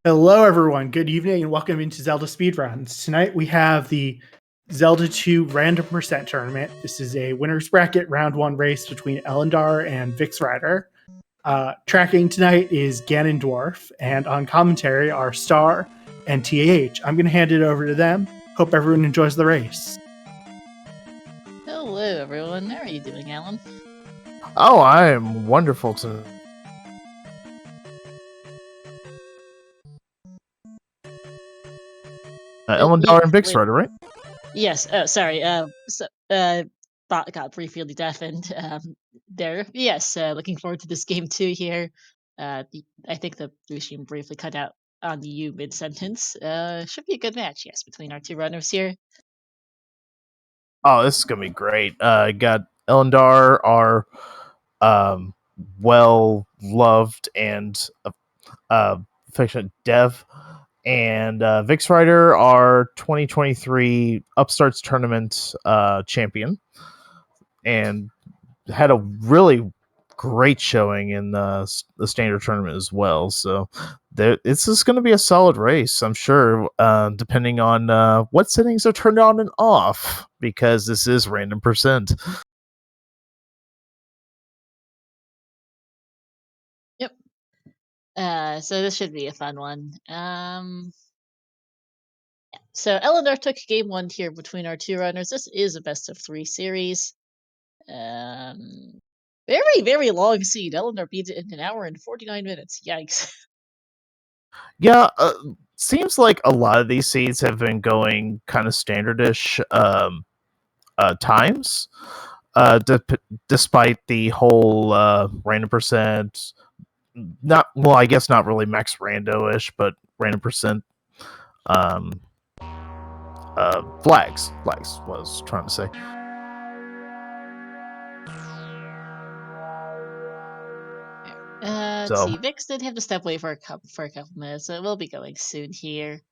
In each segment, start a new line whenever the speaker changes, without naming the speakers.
Hello, everyone. Good evening, and welcome into Zelda Speedruns. Tonight we have the Zelda 2 Random Percent Tournament. This is a winner's bracket round 1 race between Ellendar and VixRyder. Tracking tonight is Ganondorf, and on commentary are Star and TAH. I'm going to hand it over to them. Hope everyone enjoys the race.
Hello, everyone. How are you doing, Alan?
Oh, I am wonderful to. Ellendar and VixRyder, right?
Yes. Oh, sorry. Got briefly deafened there. Yes. Looking forward to this game too. Here, I think the machine briefly cut out on the U mid sentence. Should be a good match. Yes, between our two runners here.
Oh, this is gonna be great. Got Ellendar, our well loved and affectionate dev, and VixRyder, our 2023 Upstarts Tournament champion, and had a really great showing in the standard tournament as well. So it's just going to be a solid race, I'm sure, depending on what settings are turned on and off, because this is random percent.
Yep. So this should be a fun one. So Ellendar took game 1 here between our two runners. This is a best of 3 series. Very, very long seed. Ellendar beat it in 1 hour and 49 minutes. Yikes.
Yeah, seems like a lot of these seeds have been going kind of standardish times, despite the whole random percent. I guess not really max rando-ish, but random percent flags was trying to say.
Let's see. Vix did have to step away for a couple minutes, so we'll be going soon here.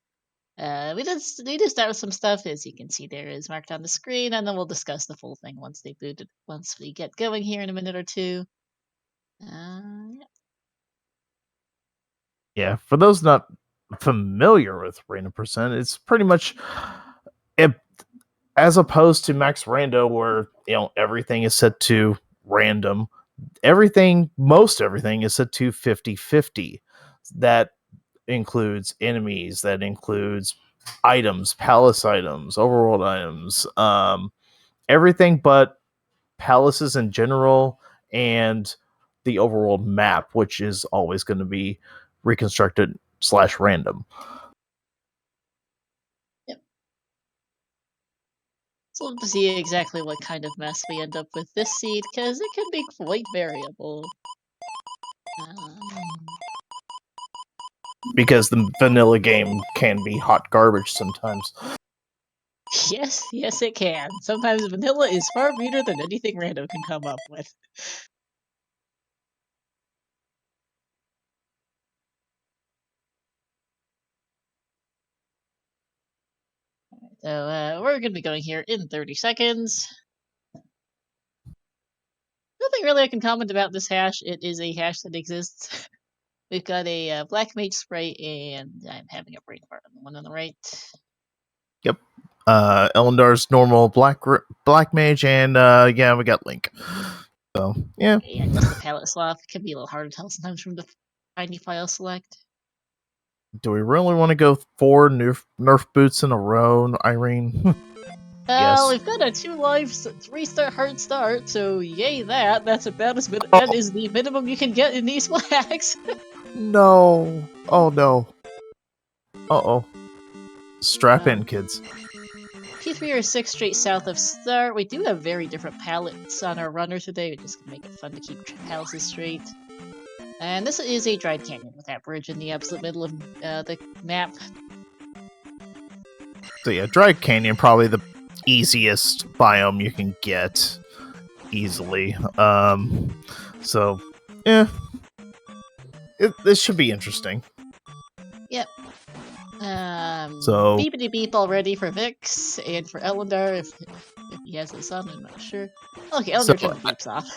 We did start with some stuff, as you can see there is marked on the screen, and then we'll discuss the full thing once we get going here in a minute or two.
Yeah, for those not familiar with random percent, it's pretty much as opposed to max rando, where everything is set to random. Most everything is set to 50-50. That includes enemies, that includes items, palace items, overworld items, everything but palaces in general, and the overworld map, which is always going to be reconstructed / random.
Yep. So we'll see exactly what kind of mess we end up with this seed, because it can be quite variable.
Because the vanilla game can be hot garbage sometimes.
Yes, it can. Sometimes vanilla is far better than anything random can come up with. So we're going to be going here in 30 seconds. Nothing really I can comment about this hash. It is a hash that exists. We've got a black mage sprite, and I'm having a brain fart on the one on the right.
Yep. Ellendar's normal black mage, and we got Link. So yeah.
Yeah, just the palette swap. It can be a little hard to tell sometimes from the tiny file select.
Do we really want to go 4 nerf boots in a row, Irene?
Yes. We've got a 2 lives, 3-star hard start, so yay that. That's about as that is the minimum you can get in these flags.
No. Oh no. Uh-oh. Strap in, kids.
P3 or 6 straight south of start. We do have very different palettes on our runner today. We're just gonna make it fun to keep palaces straight. And this is a dried canyon with that bridge in the absolute middle of the map.
So yeah, dry canyon, probably the easiest biome you can get easily. So yeah, this should be interesting.
Yep.
So
beepity beep already for Vix and for Ellendar if he has this on. I'm not sure. Okay, Ellendar turned the beeps off.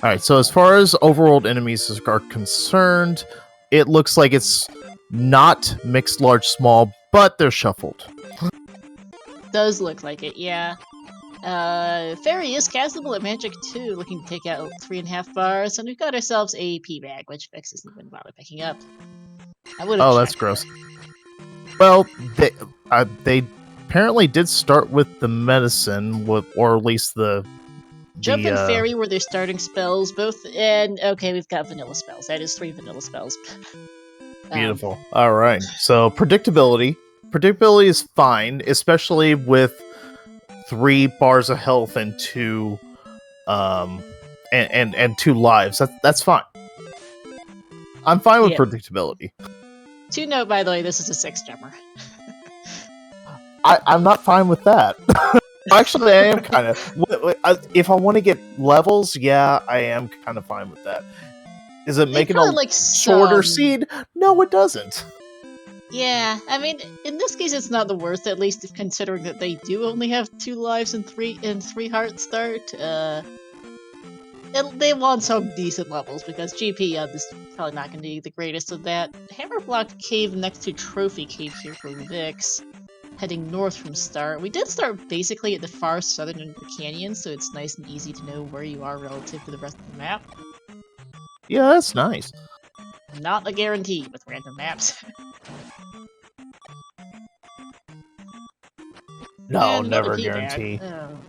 All right. So as far as overworld enemies are concerned, it looks like it's not mixed large small, but they're shuffled.
Does look like it, yeah. Fairy is castable at Magic 2, looking to take out 3.5 bars, and we've got ourselves a P bag, which Vex isn't even bother picking up. I would have.
Oh, that's gross. Well, they apparently did start with the medicine, or at least the
Jump and Fairy were their starting spells, both, and okay, we've got vanilla spells. That is 3 vanilla spells.
Beautiful. All right. So predictability is fine, especially with 3 bars of health and 2 and 2 lives. That's fine. I'm fine with predictability.
To note, by the way, this is a 6 jumper.
I'm not fine with that. Actually, I am kind of. If I want to get levels, yeah, I am kind of fine with that. Is it making a
like
shorter seed? No, it doesn't.
Yeah, I mean, in this case, it's not the worst. At least considering that they do only have 2 lives and 3 heart start. They want some decent levels because GP is probably not going to be the greatest of that. Hammer blocked cave next to Trophy Cave here for Vix, heading north from start. We did start basically at the far southern end of the canyon, so it's nice and easy to know where you are relative to the rest of the map.
Yeah, that's nice.
Not a guarantee with random maps.
No, never a guarantee.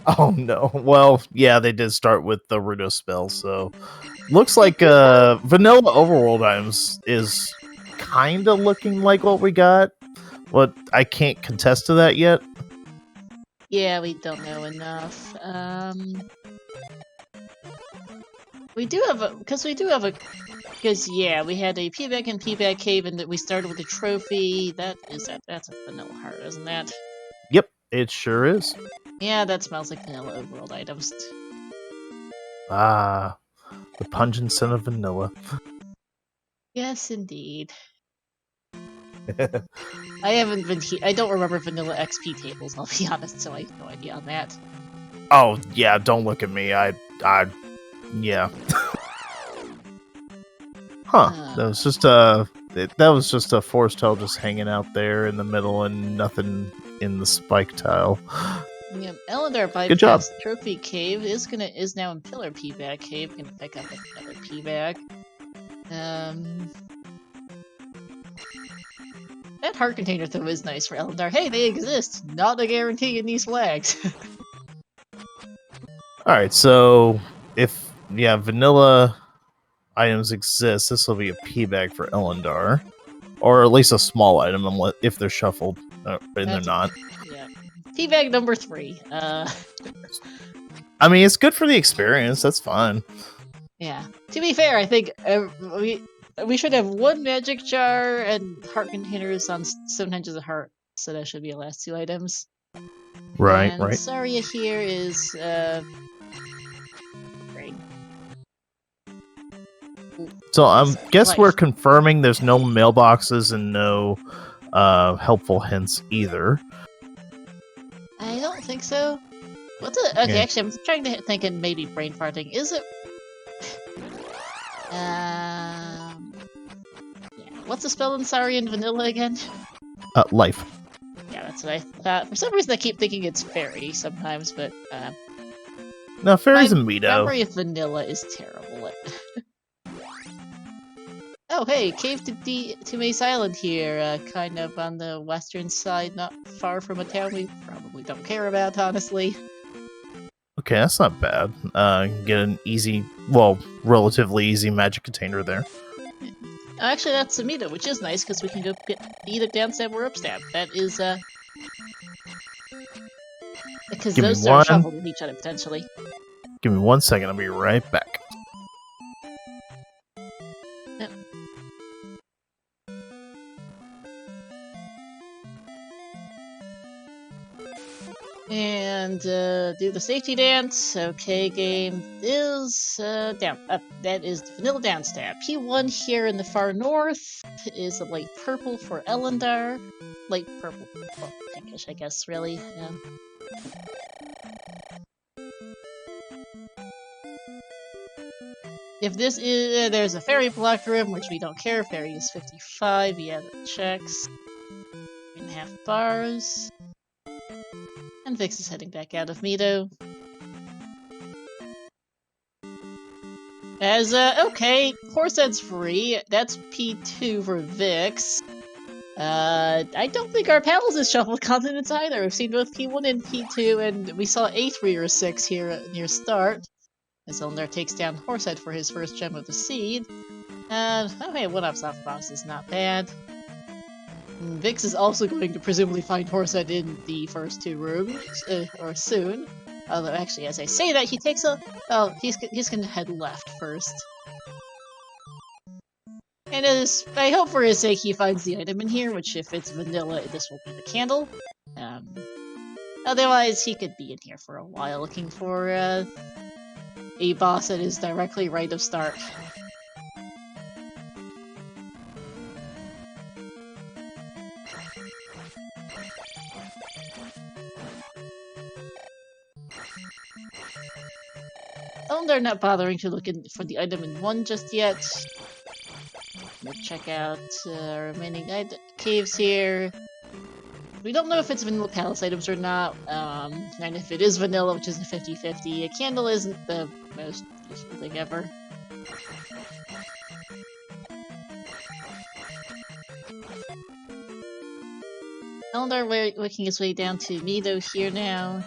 Oh no. Well, yeah, they did start with the Rudo spell, so looks like vanilla overworld items is kind of looking like what we got, but I can't contest to that yet.
Yeah, we don't know enough. We do have a we had a P-Bag and P-Bag cave, and we started with a trophy. That's a vanilla heart, isn't that?
Yep, it sure is.
Yeah, that smells like vanilla overworld items.
Ah, the pungent scent of vanilla.
Yes, indeed. I don't remember vanilla XP tables, I'll be honest, so I have no idea on that.
Oh yeah, don't look at me. Yeah. Huh. That was just a forest tail just hanging out there in the middle and nothing in the spike tile.
Yeah, Ellendar bypassed
Good job.
Trophy Cave is now in Pillar P-Bag Cave, gonna pick up another P-Bag. That heart container though is nice for Ellendar. Hey, they exist! Not a guarantee in these flags.
Alright, so if vanilla items exist, this will be a P-Bag for Ellendar. Or at least a small item if they're shuffled. And they're not.
Yeah. P-Bag number 3.
I mean, it's good for the experience, that's fine.
Yeah. To be fair, I think we should have 1 magic jar and heart containers on 7 hinges of heart, so that should be the last 2 items.
Right,
and
right.
Saria here is great.
So I guess we're confirming there's no mailboxes and no helpful hints either.
I don't think so. Okay, actually, I'm trying to think and maybe brain farting. Is it? Yeah. What's the spell in Saria and Vanilla again?
Life.
Yeah, that's what I thought. For some reason, I keep thinking it's Fairy sometimes, but
no, Fairy's a Meadow.
Memory of Vanilla is terrible. Oh, hey, Cave to Mace Island here, kind of on the western side, not far from a town we probably don't care about, honestly.
Okay, that's not bad. Get an relatively easy magic container there.
Actually, that's Samita, which is nice, because we can go get either downstab or upstab. That is, because those are shuffled with each other, potentially.
Give me 1 second, I'll be right back.
Yep. And do the safety dance. Okay, game is down. That is the vanilla down stab. P1 here in the far north is a light purple for Ellendar. Light purple, well, pinkish, I guess, really. If this is there's a fairy block room, which we don't care. Fairy is 55. Yeah, that checks. 3.5 bars. And Vix is heading back out of Meadow. As, okay, Horsehead's free. That's P2 for Vix. I don't think our panels is shuffled continents either. We've seen both P1 and P2, and we saw a 3 or 6 here near start. As Ellendar takes down Horsehead for his first gem of the seed. Okay, 1-ups off the box is not bad. Vix is also going to presumably find Horsehead in the first 2 rooms, or soon. Although, actually, as I say that, he takes a... Oh, he's gonna head left first. And I hope for his sake he finds the item in here, which if it's vanilla, this will be the candle. Otherwise, he could be in here for a while looking for a boss that is directly right of start. They're not bothering to look for the item in 1 just yet. Let's check out remaining caves here. We don't know if it's vanilla palace items or not, and if it is vanilla, which is a 50-50, a candle isn't the most useful thing ever. Ellendar working his way down to Meadow here now.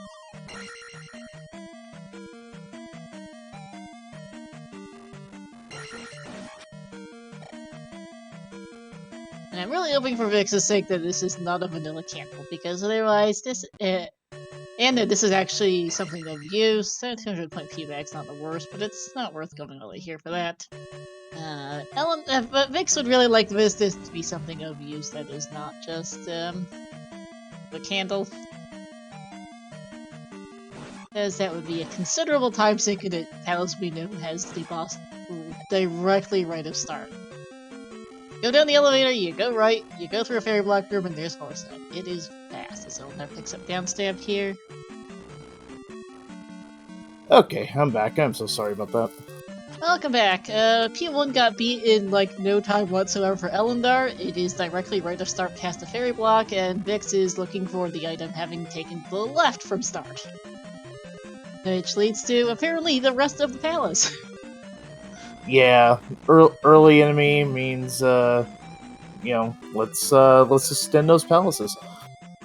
And I'm really hoping for Vix's sake that this is not a vanilla candle, because otherwise this... and that this is actually something of use. 200 point P-Bag's not the worst, but it's not worth going all the way here for that. But Vix would really like this to be something of use that is not just, the candle. As that would be a considerable time sink in it, as we know has the boss directly right of start. Go down the elevator, you go right, you go through a fairy block room, and there's Horsehead. It is fast, as Ellendar picks up down stab here.
Okay, I'm back. I'm so sorry about that.
Welcome back. P1 got beat in, like, no time whatsoever for Ellendar. It is directly right of start past the fairy block, and Vix is looking for the item having taken the left from start. Which leads to, apparently, the rest of the palace.
Yeah, early enemy means, you know, let's extend those palaces.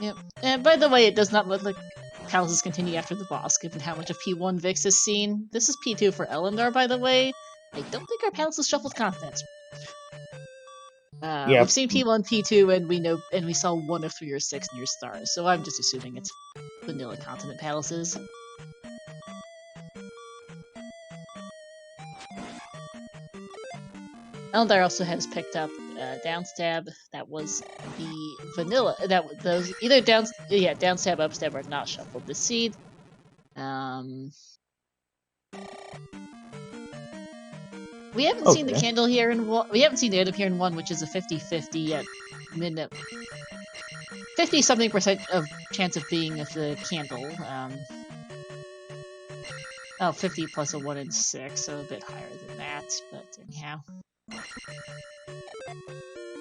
Yep. And by the way, it does not look like palaces continue after the boss, given how much of P1 Vix has seen. This is P2 for Ellendar, by the way. I don't think our palaces shuffled continents.
Yeah.
We've seen P1, P2, and we saw 1 of 3 or 6 near stars, so I'm just assuming it's vanilla continent palaces. Ellendar also has picked up downstab. That was the vanilla. Those either downstab, upstab, or not shuffled the seed. We haven't seen the candle here in 1. We haven't seen the item here in 1, which is a 50-50 yet. 50-something% of chance of being the candle. 50 plus a 1 and 6, so a bit higher than that. But anyhow.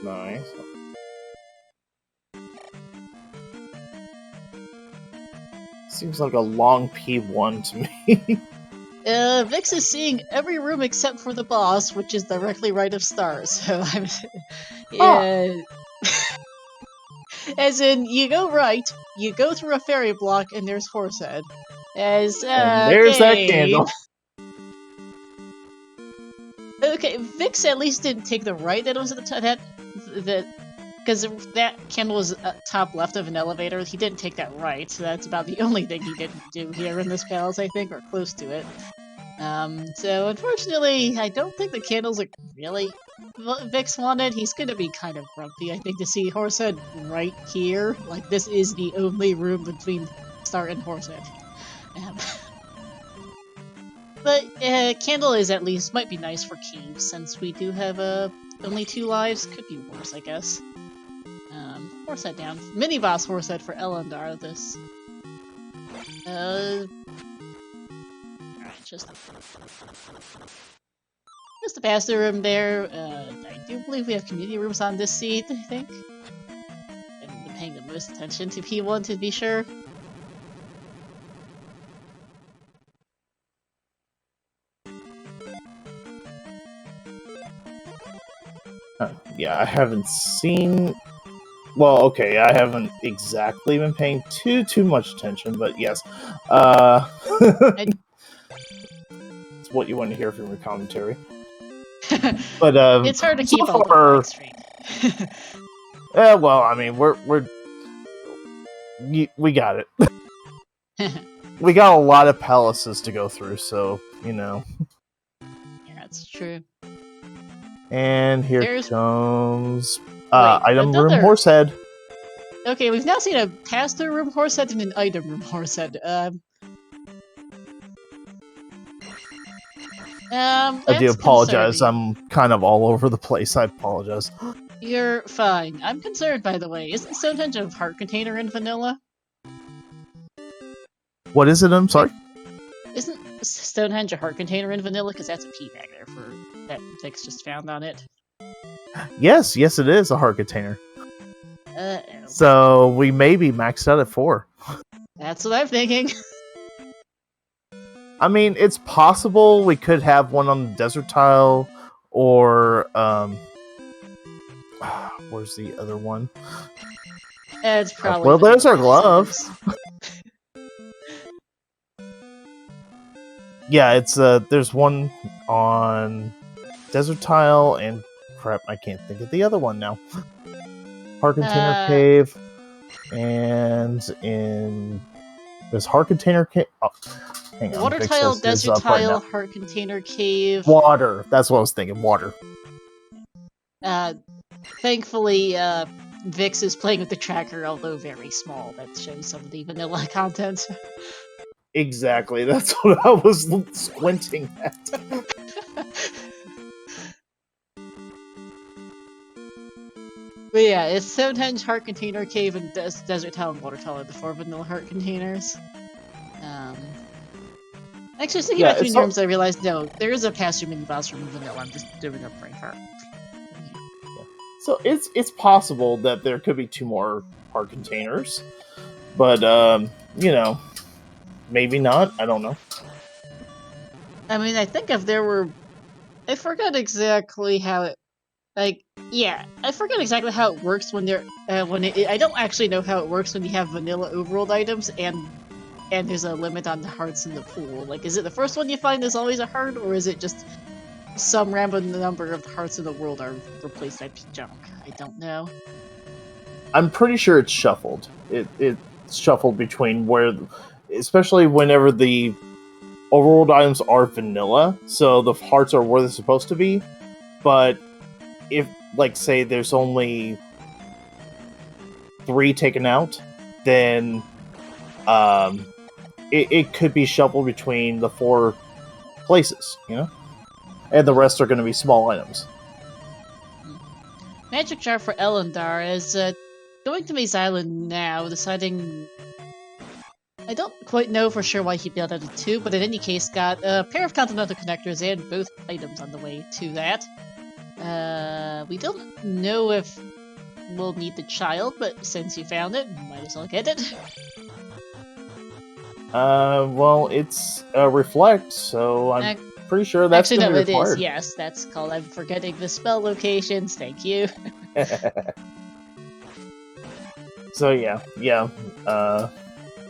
Nice. Seems like a long P1 to me.
Vix is seeing every room except for the boss, which is directly right of stars. So I'm, as in, you go right, you go through a fairy block, and there's Horsehead. And
there's that candle.
Okay, Vix at least didn't take the right that was at the top. Because that candle was top left of an elevator. He didn't take that right, so that's about the only thing he didn't do here in this palace, I think, or close to it. So unfortunately, I don't think the candles are really what Vix wanted. He's gonna be kind of grumpy, I think, to see Horsehead right here. Like, this is the only room between Start and Horsehead. But candle is at least might be nice for caves, since we do have only 2 lives. Could be worse, I guess. Horsehead down. Mini boss Horsehead for Ellendar. This. Alright, just. Just the pastor room there. I do believe we have community rooms on this seat, I think. I haven't been paying the most attention to P1 to be sure.
Yeah, I haven't seen. Well, okay, I haven't exactly been paying too much attention, but yes, it's what you want to hear from your commentary. But
It's hard to
so
keep all the
far,
points straight.
well, I mean, we got it. We got a lot of palaces to go through, so you know.
Yeah, that's true.
And here
There's-
comes
Wait,
item room
another-
horsehead.
Okay, we've now seen a pastor room horsehead and an item room horsehead.
I do
that's
apologize.
concerning.
I'm kind of all over the place. I apologize.
You're fine. I'm concerned, by the way. Isn't Stonehenge a heart container in vanilla?
What is it? I'm sorry.
Isn't Stonehenge a heart container in vanilla? Because that's a P tag there for that Vix just found on it.
Yes, it is a heart container.
Uh-oh.
So we may be maxed out at 4.
That's what I'm thinking.
I mean, it's possible we could have one on the desert tile, or where's the other one?
It's probably.
Well, there's our
vanilla.
glove. Yeah, it's there's one on desert tile, and crap, I can't think of the other one now. Heart container cave, and there's heart container cave. Oh, hang on.
Water
Vix
tile,
has his
desert
up right
tile,
now.
heart container cave.
Water. That's what I was thinking. Water.
Thankfully, Vix is playing with the tracker, although very small. That shows some of the vanilla content.
Exactly. That's what I was squinting at.
But yeah, it's Stonehenge, heart container cave, and desert tile and water tile are the 4 vanilla heart containers. Actually, thinking about community rooms, I realized no, there is a pasture mini boss from vanilla. I'm just doing a brain fart.
So it's possible that there could be 2 more heart containers, but you know, maybe not. I don't know.
I mean, I think if there were, I forgot exactly how it, like, yeah, I forget exactly how it works when they're I don't actually know how it works when you have vanilla overworld items and there's a limit on the hearts in the pool. Like, is it the first one you find is always a heart, or is it just some random number of the hearts in the world are replaced by junk? I don't know.
I'm pretty sure it's shuffled. It's shuffled between where, especially whenever the overworld items are vanilla, so the hearts are where they're supposed to be. But if, like, say there's only 3 taken out, then it could be shuffled between the 4 places, you know? And the rest are going to be small items.
Magic jar for Ellendar is going to Maze Island now, deciding... I don't quite know for sure why he built out of 2, but in any case got a pair of continental connectors and both items on the way to that. We don't know if we'll need the child, but since you found it, might as well get it.
Well, it's reflect, so I'm pretty sure that's
actually,
going
no,
to be
it
required.
is. Yes, that's called. I'm forgetting the spell locations. Thank you.
So yeah.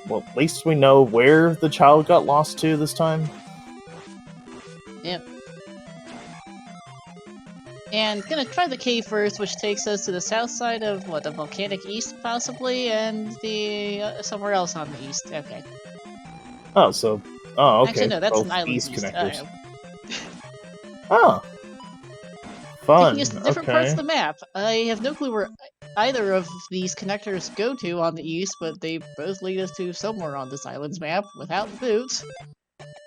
Well, at least we know where the child got lost to this time.
Yep. And gonna try the cave first, which takes us to the south side of what, the volcanic east, possibly, and the somewhere else on the east. Okay.
Oh, so okay.
Actually, no, that's
both
an island
east
east.
connectors.
Uh-oh.
Oh, fun.
Taking us to different parts of the map. I have no clue where either of these connectors go to on the east, but they both lead us to somewhere on this island's map without the boots.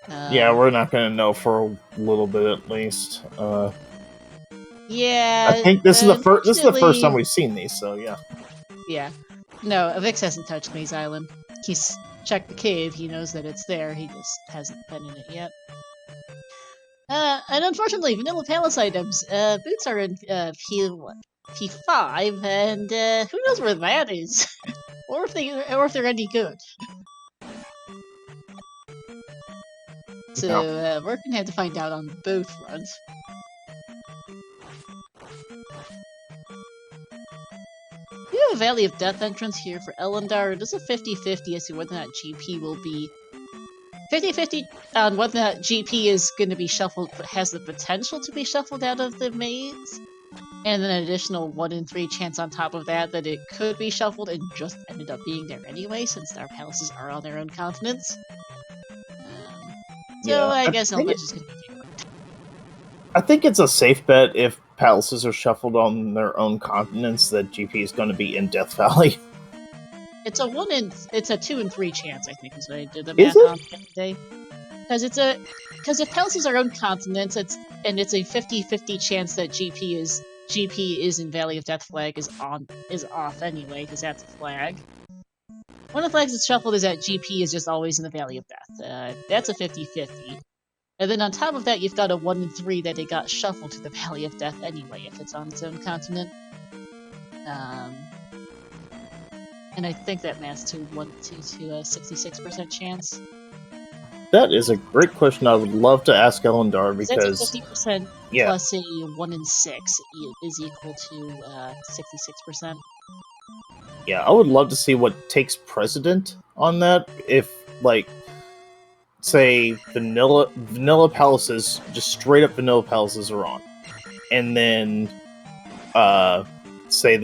Yeah, we're not gonna know for a little bit at least.
Yeah.
I think this is the first. This is the first time we've seen these, so yeah.
Yeah. No, Vix hasn't touched Maze Island. He's checked the cave. He knows that it's there. He just hasn't been in it yet. And unfortunately, Vanilla Palace items, boots are in P5, and who knows where that is, or if they're any good. So we're gonna have to find out on both fronts. We have a Valley of Death entrance here for Ellendar. It is a 50-50 as to whether or not GP will be 50-50 on whether or not GP is going to be shuffled, has the potential to be shuffled out of the maze, and an additional 1 in 3 chance on top of that that it could be shuffled and just ended up being there anyway, since our palaces are on their own continents. So I guess Ellendar's just going to be favored.
I think it's a safe bet if palaces are shuffled on their own continents that GP is going to be in Death Valley.
It's a 2 in 3 chance, I think, is what I did the
Is
math
it?
on the other day. Because if palaces are own continents, it's a 50-50 chance that GP is in Valley of Death flag is off anyway, because that's a flag. One of the flags that's shuffled is that GP is just always in the Valley of Death. That's a 50-50. And then on top of that, you've got a 1 in 3 that it got shuffled to the Valley of Death anyway, if it's on its own continent. And I think that maths to a 66% chance.
That is a great question. I would love to ask Ellendar because
that's a 50% plus a 1 in 6 is equal to 66%.
Yeah, I would love to see what takes precedent on that. If, like, say vanilla palaces, just straight up vanilla palaces are on, and then say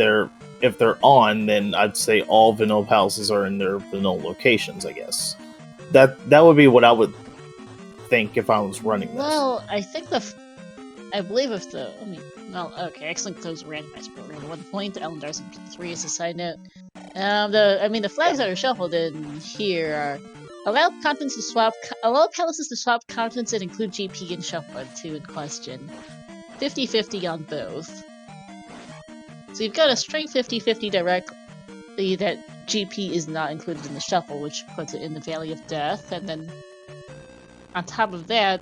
if they're on, then I'd say all vanilla palaces are in their vanilla locations. I guess that would be what I would think if I was running this.
Well, I think excellent close randomized program. At 1 point, Ellendar's in P3 as a side note. The flags that are shuffled in here are allow palaces to swap continents and include GP and shuffle two in question. 50-50 on both. So you've got a straight 50-50 directly that GP is not included in the shuffle, which puts it in the Valley of Death, and then on top of that,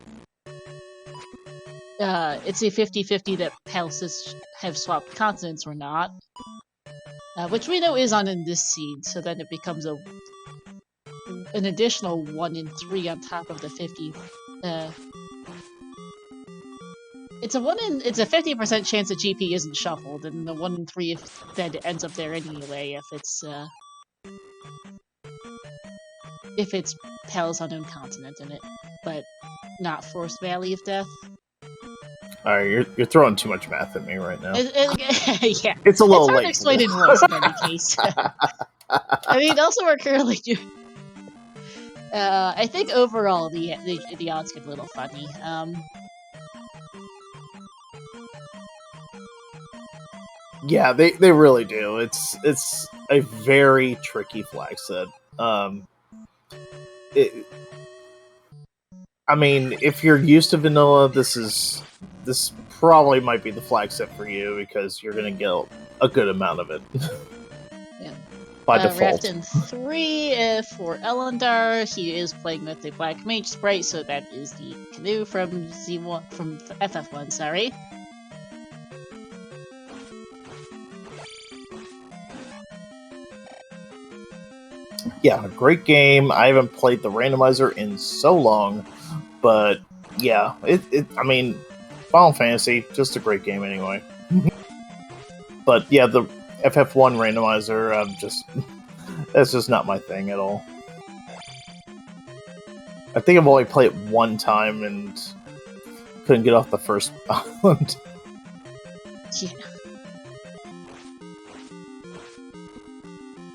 it's a 50-50 that palaces have swapped continents or not. Which we know is on in this seed, so then it becomes an additional 1 in 3 on top of the 50. It's a 50% chance that GP isn't shuffled, and the 1 in 3 that it ends up there anyway if it's palace on own continent in it, but not forced Valley of Death.
Alright, you're throwing too much math at me right now.
Yeah.
It's a little
hard
late.
to explain in voice in any case. I mean, also we're currently doing... I think overall the odds get a little funny.
Yeah, they really do. It's a very tricky flag set. If you're used to vanilla, this probably might be the flag set for you because you're gonna get a good amount of it.
Yeah.
By default.
Wrapped in 3 for Ellendar. He is playing with the Black Mage sprite, so that is the canoe from Z1 from FF1. Sorry.
Yeah, great game. I haven't played the randomizer in so long, but yeah, Final Fantasy, just a great game anyway. But yeah, the FF1 randomizer, that's just not my thing at all. I think I've only played it one time and couldn't get off the first island.
Yeah.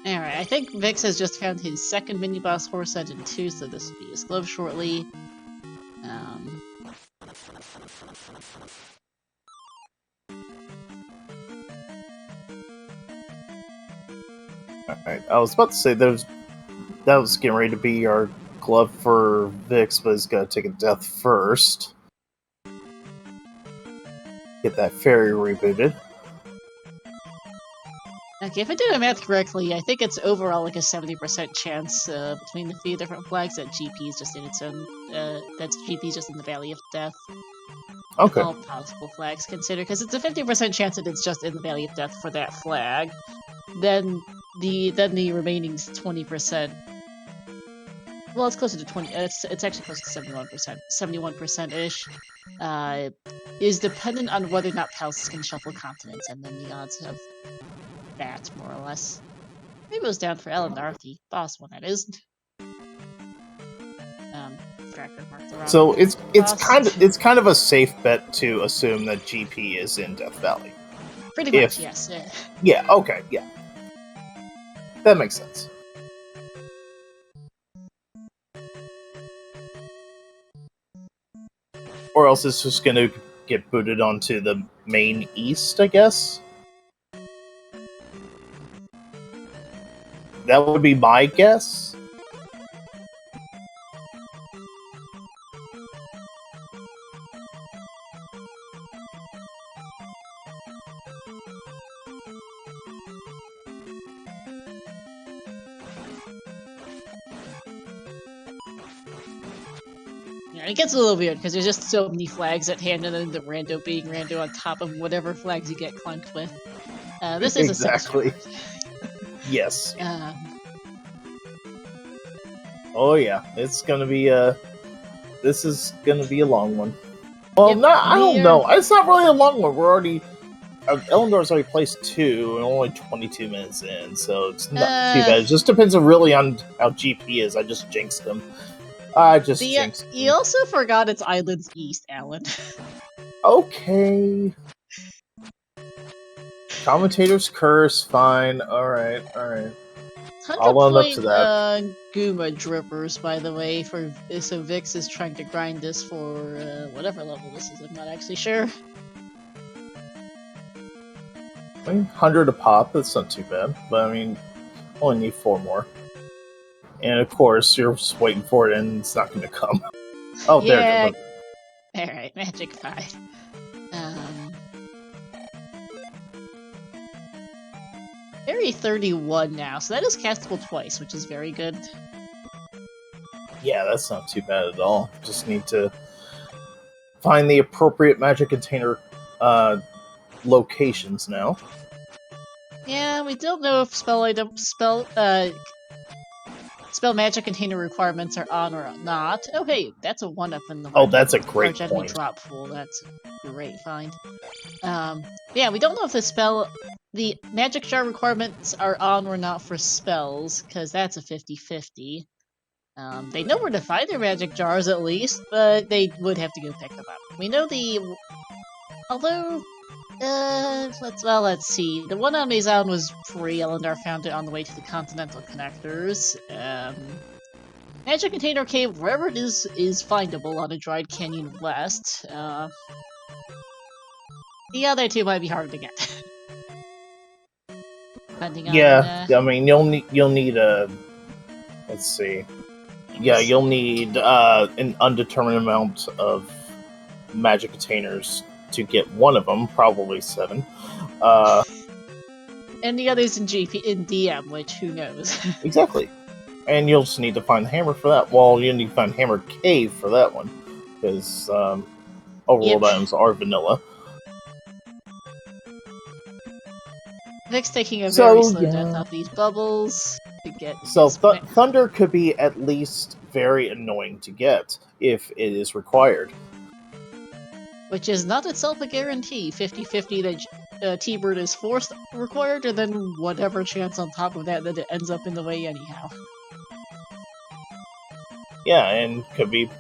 Alright, I think Vix has just found his second mini-boss horse engine 2, so this will be his glove shortly.
Alright, I was about to say that was getting ready to be our glove for Vix, but he's got to take a death first. Get that fairy rebooted.
Okay, if I did my math correctly, I think it's overall like a 70% chance between the few different flags that GP is just in its own. That GP is just in the Valley of Death.
Okay.
All possible flags considered, because it's a 50% chance that it's just in the Valley of Death for that flag. Then the remaining 20%. Well, it's closer to 20. It's actually close to 71%. 71% ish is dependent on whether or not Pals can shuffle continents, and then the odds of that, more or less. Maybe it was down for Ellendar, the boss one, that is. Tracker marked the wrong
So it's
boss.
kind of a safe bet to assume that GP is in Death Valley.
Pretty much, yes.
Yeah. Okay. Yeah. That makes sense. Or else it's just going to get booted onto the main east, I guess. That would be my guess.
Yeah, it gets a little weird because there's just so many flags at hand, and then the rando being rando on top of whatever flags you get clunked with. This is
Exactly.
a 6
Yes.
Oh
yeah, it's gonna be this is gonna be a long one. Well,
yep,
I don't know. It's not really a long one. We're already Ellendar's already placed 2 and only 22 minutes in, so it's not too bad. It just depends really on how GP is. I just jinxed him. Jinxed him.
You also forgot it's Islands East, Alan.
Okay. Commentator's curse, fine. Alright. I'll own up to that.
Guma drippers, by the way, so Vix is trying to grind this for whatever level this is, I'm not actually sure.
100 a pop, that's not too bad. But I mean, only need 4 more. And of course, you're just waiting for it and it's not going to come. Oh,
yeah.
there it goes.
Alright, Magic 5. Fairy 31 now, so that is castable twice, which is very good.
Yeah, that's not too bad at all. Just need to find the appropriate magic container locations now.
Yeah, we don't know if spell magic container requirements are on or not. Oh hey, that's a 1-up in the
that's a great point.
drop pool. That's a great find. Yeah, we don't know if the magic jar requirements are on or not for spells, because that's a 50-50. They know where to find their magic jars at least, but they would have to go pick them up. We know although let's see. The one on Maze Island was free. Ellendar found it on the way to the Continental Connectors. Magic Container Cave, wherever it is findable on a dried canyon west. The other 2 might be hard to get. Depending on,
I mean, you'll need a. Let's see. Yeah, you'll need an undetermined amount of magic containers to get one of them, probably 7.
And the others in DM, which who knows?
Exactly. And you'll just need to find the hammer for that. Well, you need to find Hammer Cave for that one, because overworld items are vanilla.
Vix taking a very slow death off these bubbles to get.
So Thunder could be at least very annoying to get if it is required.
Which is not itself a guarantee. 50-50 that T-Bird is forced required, and then whatever chance on top of that it ends up in the way anyhow.
Yeah, and could be,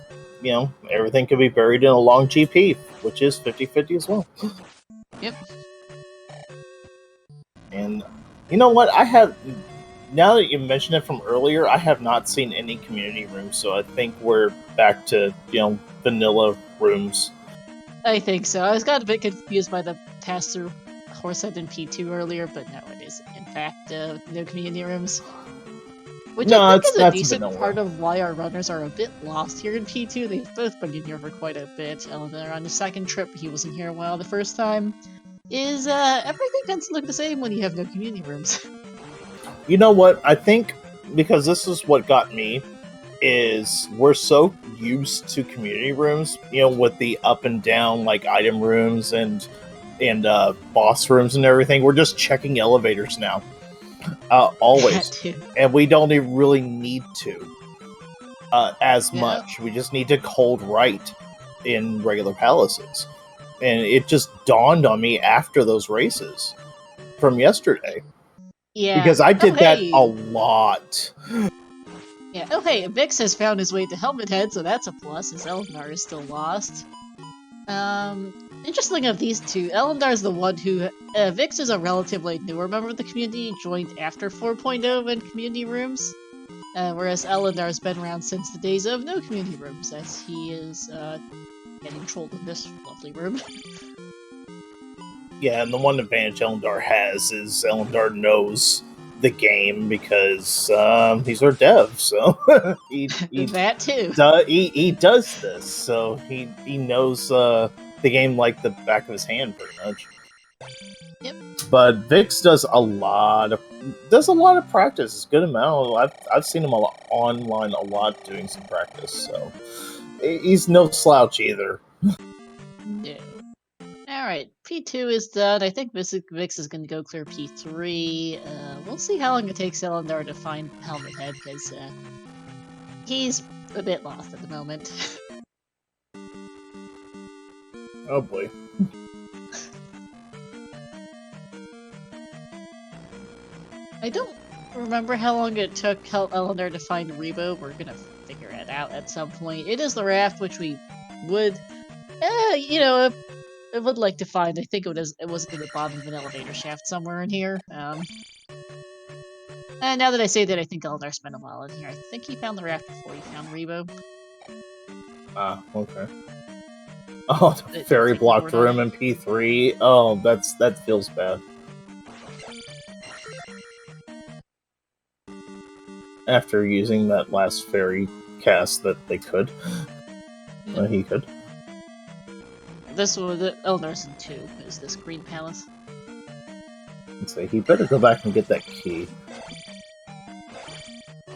everything could be buried in a long GP, which is 50-50 as well.
Yep.
And you know what? Now that you mentioned it from earlier, I have not seen any community rooms, so I think we're back to, vanilla rooms.
I think so. I was got a bit confused by the pass-through Horsehead in P2 earlier, but no, it is, in fact, no community rooms. Which I think is a decent part of why our runners are a bit lost here in P2. They've both been in here for quite a bit. Ellendar on the second trip, he wasn't here a while the first time. Everything tends to look the same when you have no community rooms.
You know what? I think, because this is what got me, is we're so used to community rooms, with the up and down like item rooms and boss rooms and everything. We're just checking elevators now, always,
too.
and we don't even really need to as
Yeah.
much. We just need to hold right in regular palaces, and it just dawned on me after those races from yesterday.
Yeah.
Because I did that
hey.
a lot.
Yeah. Oh, hey, Vix has found his way to Helmet Head, so that's a plus, as Ellendar is still lost. Interesting of these two, Ellendar is the one who... Vix is a relatively newer member of the community, joined after 4.0 and community rooms. Whereas Ellendar has been around since the days of no community rooms, as he is getting trolled in this lovely room.
Yeah, and the one advantage Ellendar has is Ellendar knows the game because he's our dev, so he
That too.
he does this, so he knows the game like the back of his hand, pretty much.
Yep.
But Vix does a lot of practice. It's a good amount. I've seen him online a lot doing some practice, so he's no slouch either.
No. Alright, P2 is done. I think Vix is going to go clear P3. We'll see how long it takes Ellendar to find Helmet Head, because he's a bit lost at the moment.
Oh boy.
I don't remember how long it took Ellendar to find Rebo. We're gonna figure it out at some point. It is the raft, which we would, I would like to find. I think it was in the bottom of an elevator shaft somewhere in here. And now that I say that, I think Ellendar spent a while in here. I think he found the raft before he found Rebo.
Ah, okay. Oh, the fairy blocked room in P3. Oh, that feels bad. After using that last fairy cast that they could. He could.
This was the Ellendar's in 2, is this Green Palace.
Let's say he better go back and get that key.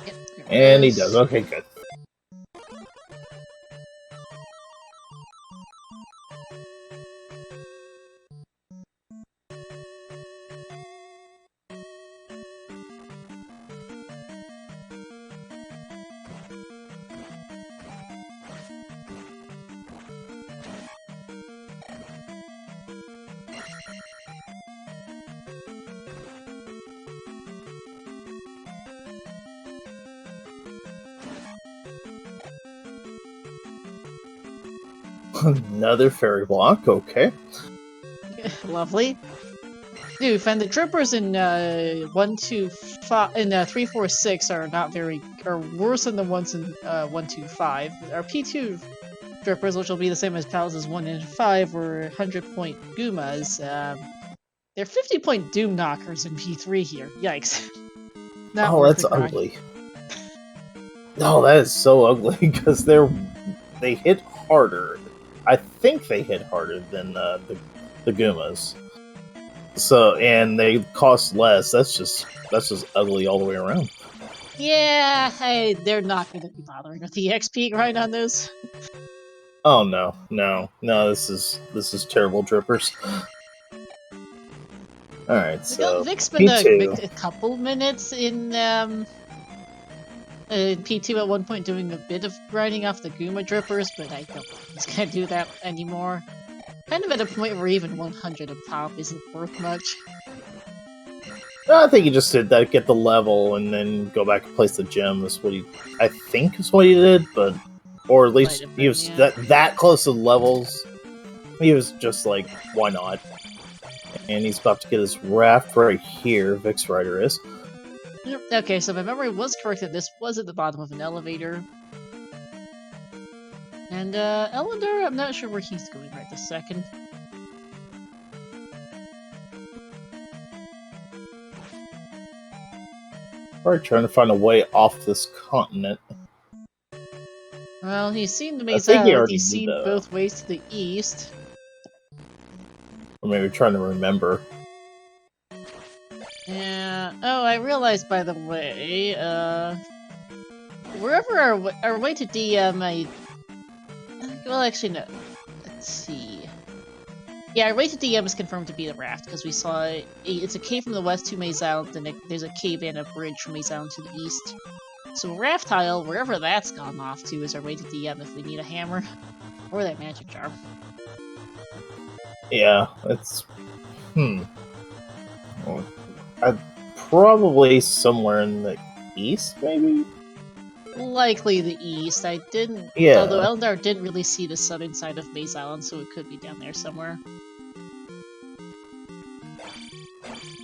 Yep,
and he does. Okay, good. Another fairy block, okay.
Lovely. Dude, find the drippers in 346 are worse than the ones in 125. Our P2 drippers, which will be the same as Palace's 1 and 5, were 100-point Gumas. They're 50-point Doom Knockers in P3 here. Yikes. Not worth
that's
the grind.
ugly. No, that is so ugly because they hit harder. I think they hit harder than the Gumas. So, and they cost less. That's just ugly all the way around.
Yeah, they're not going to be bothering with the XP grind on those.
Oh no. This is terrible drippers. All right, so
Vic spent
P2.
a couple minutes in P2 at one point doing a bit of grinding off the Guma drippers, but I don't think he's gonna do that anymore. Kind of at a point where even 100 up top isn't worth much.
I think he just did that, get the level, and then go back and place the gem. That's what I think is what he did, but or at least he was that close to the levels. He was just like, why not? And he's about to get his raft right here. VixRyder is.
Okay, so my memory was correct that this was at the bottom of an elevator. And Ellendar, I'm not sure where he's going right this second.
Probably trying to find a way off this continent.
Well, he's seen the
He's
seen both ways to the east.
Or maybe trying to remember.
Yeah. Oh, I realized, by the way, wherever our way to DM, well, actually, no. Let's see. Yeah, our way to DM is confirmed to be the raft, because we saw it's a cave from the west to Maze Island, and there's a cave and a bridge from Maze Island to the east. So raft tile, wherever that's gone off to, is our way to DM if we need a hammer or that magic jar.
Yeah, it's probably somewhere in the east, maybe.
Likely the east. I didn't.
Yeah.
Although Ellendar didn't really see the southern side of Maze Island, so it could be down there somewhere.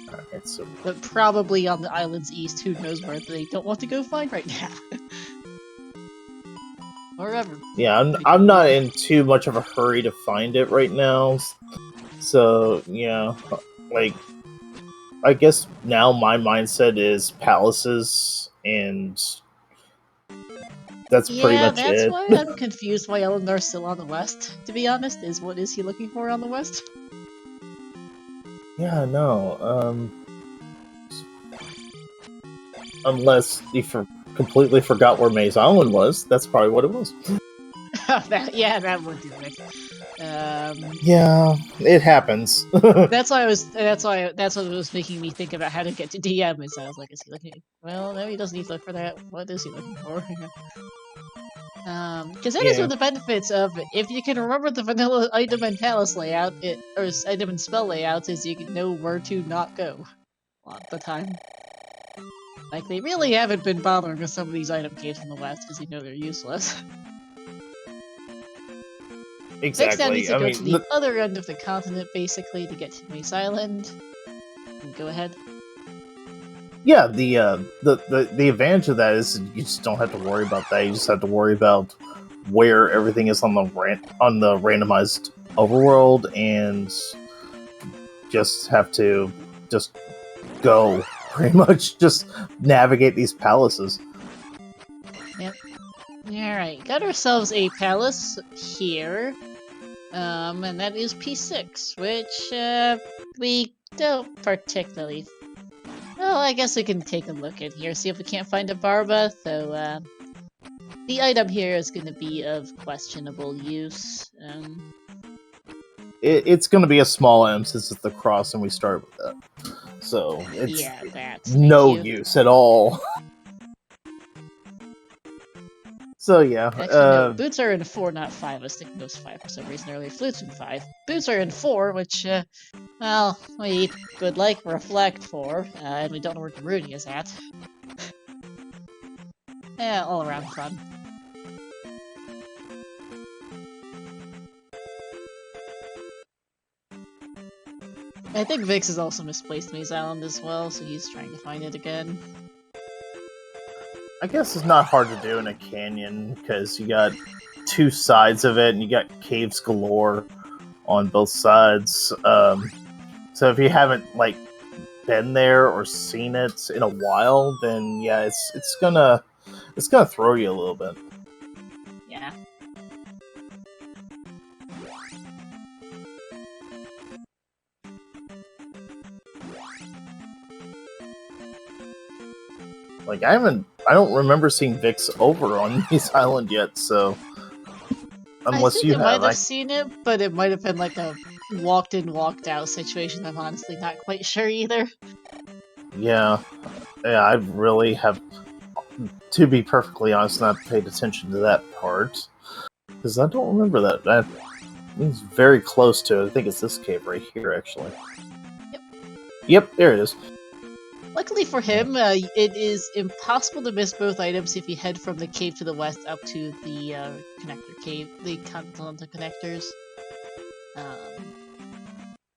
Alright, so
But probably on the island's east. Who knows where they don't want to go find right now. Wherever.
yeah, I'm not in too much of a hurry to find it right now. So yeah, like I guess now my mindset is palaces, and that's pretty much
that's
it.
why I'm confused why Ellendar's still on the west, to be honest, is what is he looking for on the west?
Yeah, no, unless he completely forgot where Maze Island was, that's probably what it was.
that would do it.
Yeah, it happens.
That's what was making me think about how to get to DM, is I was like, is he looking? Well, no, he doesn't need to look for that. What is he looking for? Because that is one of the benefits of if you can remember the vanilla item and palace layout, or item and spell layouts, is you can know where to not go a lot of the time. Like, they really haven't been bothering with some of these item caves from the west because you know they're useless.
Exactly.
Next down needs to go to the other end of the continent, basically, to get to Maze Island. Go ahead.
Yeah, the advantage of that is you just don't have to worry about that. You just have to worry about where everything is on the randomized overworld, and just have to go. Pretty much just navigate these palaces.
Yep. Alright, got ourselves a palace here. And that is P6, which, we don't particularly... Well, I guess we can take a look in here, see if we can't find a Barba, so, the item here is going to be of questionable use.
It's going to be a small M since it's the cross and we start with that. So, it's no use at all. So, yeah.
Actually, no, boots are in 4, not 5. I was thinking it was 5 for some reason earlier. Flutes in 5. Boots are in 4, which, well, we would like reflect for, and we don't know where Garuni is at. Yeah, all around fun. I think Vix has also misplaced Maze Island as well, so he's trying to find it again.
I guess it's not hard to do in a canyon, because you got two sides of it, and you got caves galore on both sides. So if you haven't, like, been there or seen it in a while, then yeah, it's gonna throw you a little bit.
Yeah.
Like, I don't remember seeing Vix over on Maze Island yet, so unless you have.
I might have seen it, but it might have been like a walked in, walked out situation. I'm honestly not quite sure either.
Yeah, I really have, to be perfectly honest, not paid attention to that part, because I don't remember that. It's very close to it. I think it's this cave right here, actually. Yep, there it is.
Luckily for him, it is impossible to miss both items if you head from the cave to the west up to the connector cave, the continental connectors.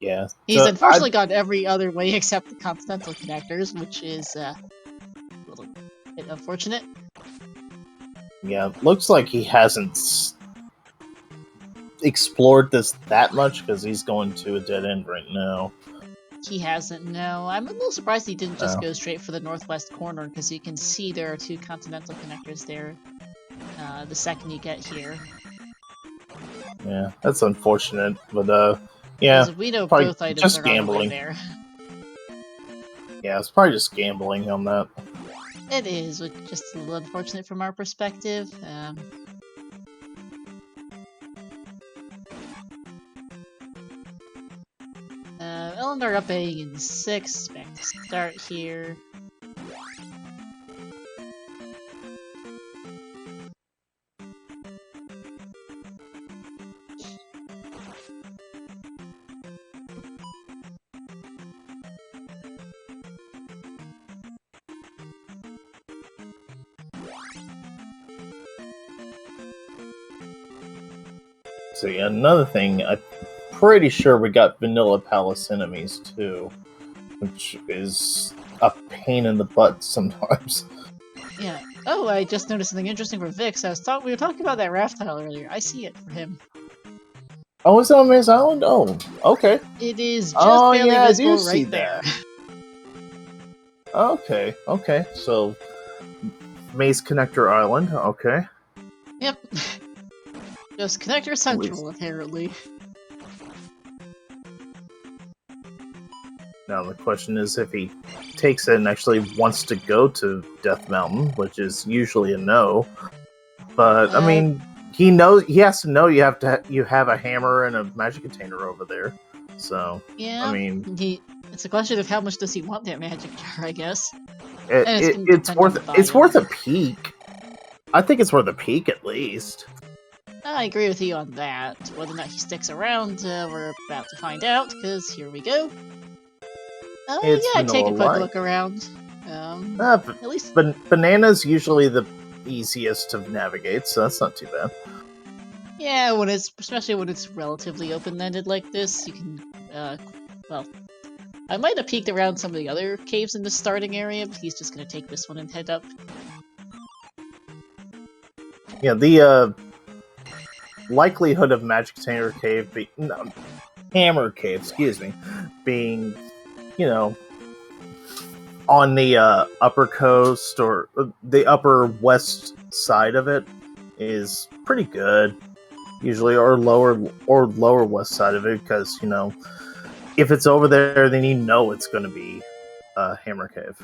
Yeah.
He's unfortunately gone every other way except the continental connectors, which is a little bit unfortunate.
Yeah, looks like he hasn't explored this that much, because he's going to a dead end right now.
He hasn't, no. I'm a little surprised he didn't just go straight for the northwest corner, because you can see there are two continental connectors there the second you get here.
Yeah, that's unfortunate, but yeah.
We know both items
just
are
gambling.
there.
Yeah, it's probably just gambling on that.
It is, which is just a little unfortunate from our perspective. Ellendar up A in 6. Back to start here.
So yeah, another thing, I'm pretty sure we got Vanilla Palace enemies too, which is a pain in the butt sometimes.
Yeah. Oh, I just noticed something interesting for Vix. We were talking about that raft tile earlier. I see it for him.
Oh, is it on Maze Island? Oh, okay.
It is just
Oh,
barely
yeah, I
visible
do see
right there.
Okay, okay. So, Maze Connector Island, okay.
Yep. Just Connector Central, apparently.
Now the question is if he takes it and actually wants to go to Death Mountain, which is usually a no. But I mean, he has to know you have a hammer and a magic container over there. So
yeah,
I mean,
it's a question of how much does he want that magic jar, I guess.
it's worth a peek. I think it's worth a peek at least.
I agree with you on that. Whether or not he sticks around, we're about to find out, because here we go. Yeah, take a quick look around. At least
Banana's usually the easiest to navigate, so that's not too bad.
Yeah, especially when it's relatively open-ended like this, you can, well, I might have peeked around some of the other caves in the starting area, but he's just gonna take this one and head up.
Yeah, the likelihood of Magic Container Cave Hammer Cave, excuse me, being, on the upper coast or the upper west side of it is pretty good, usually, or lower west side of it, because if it's over there, then it's going to be a Hammer Cave.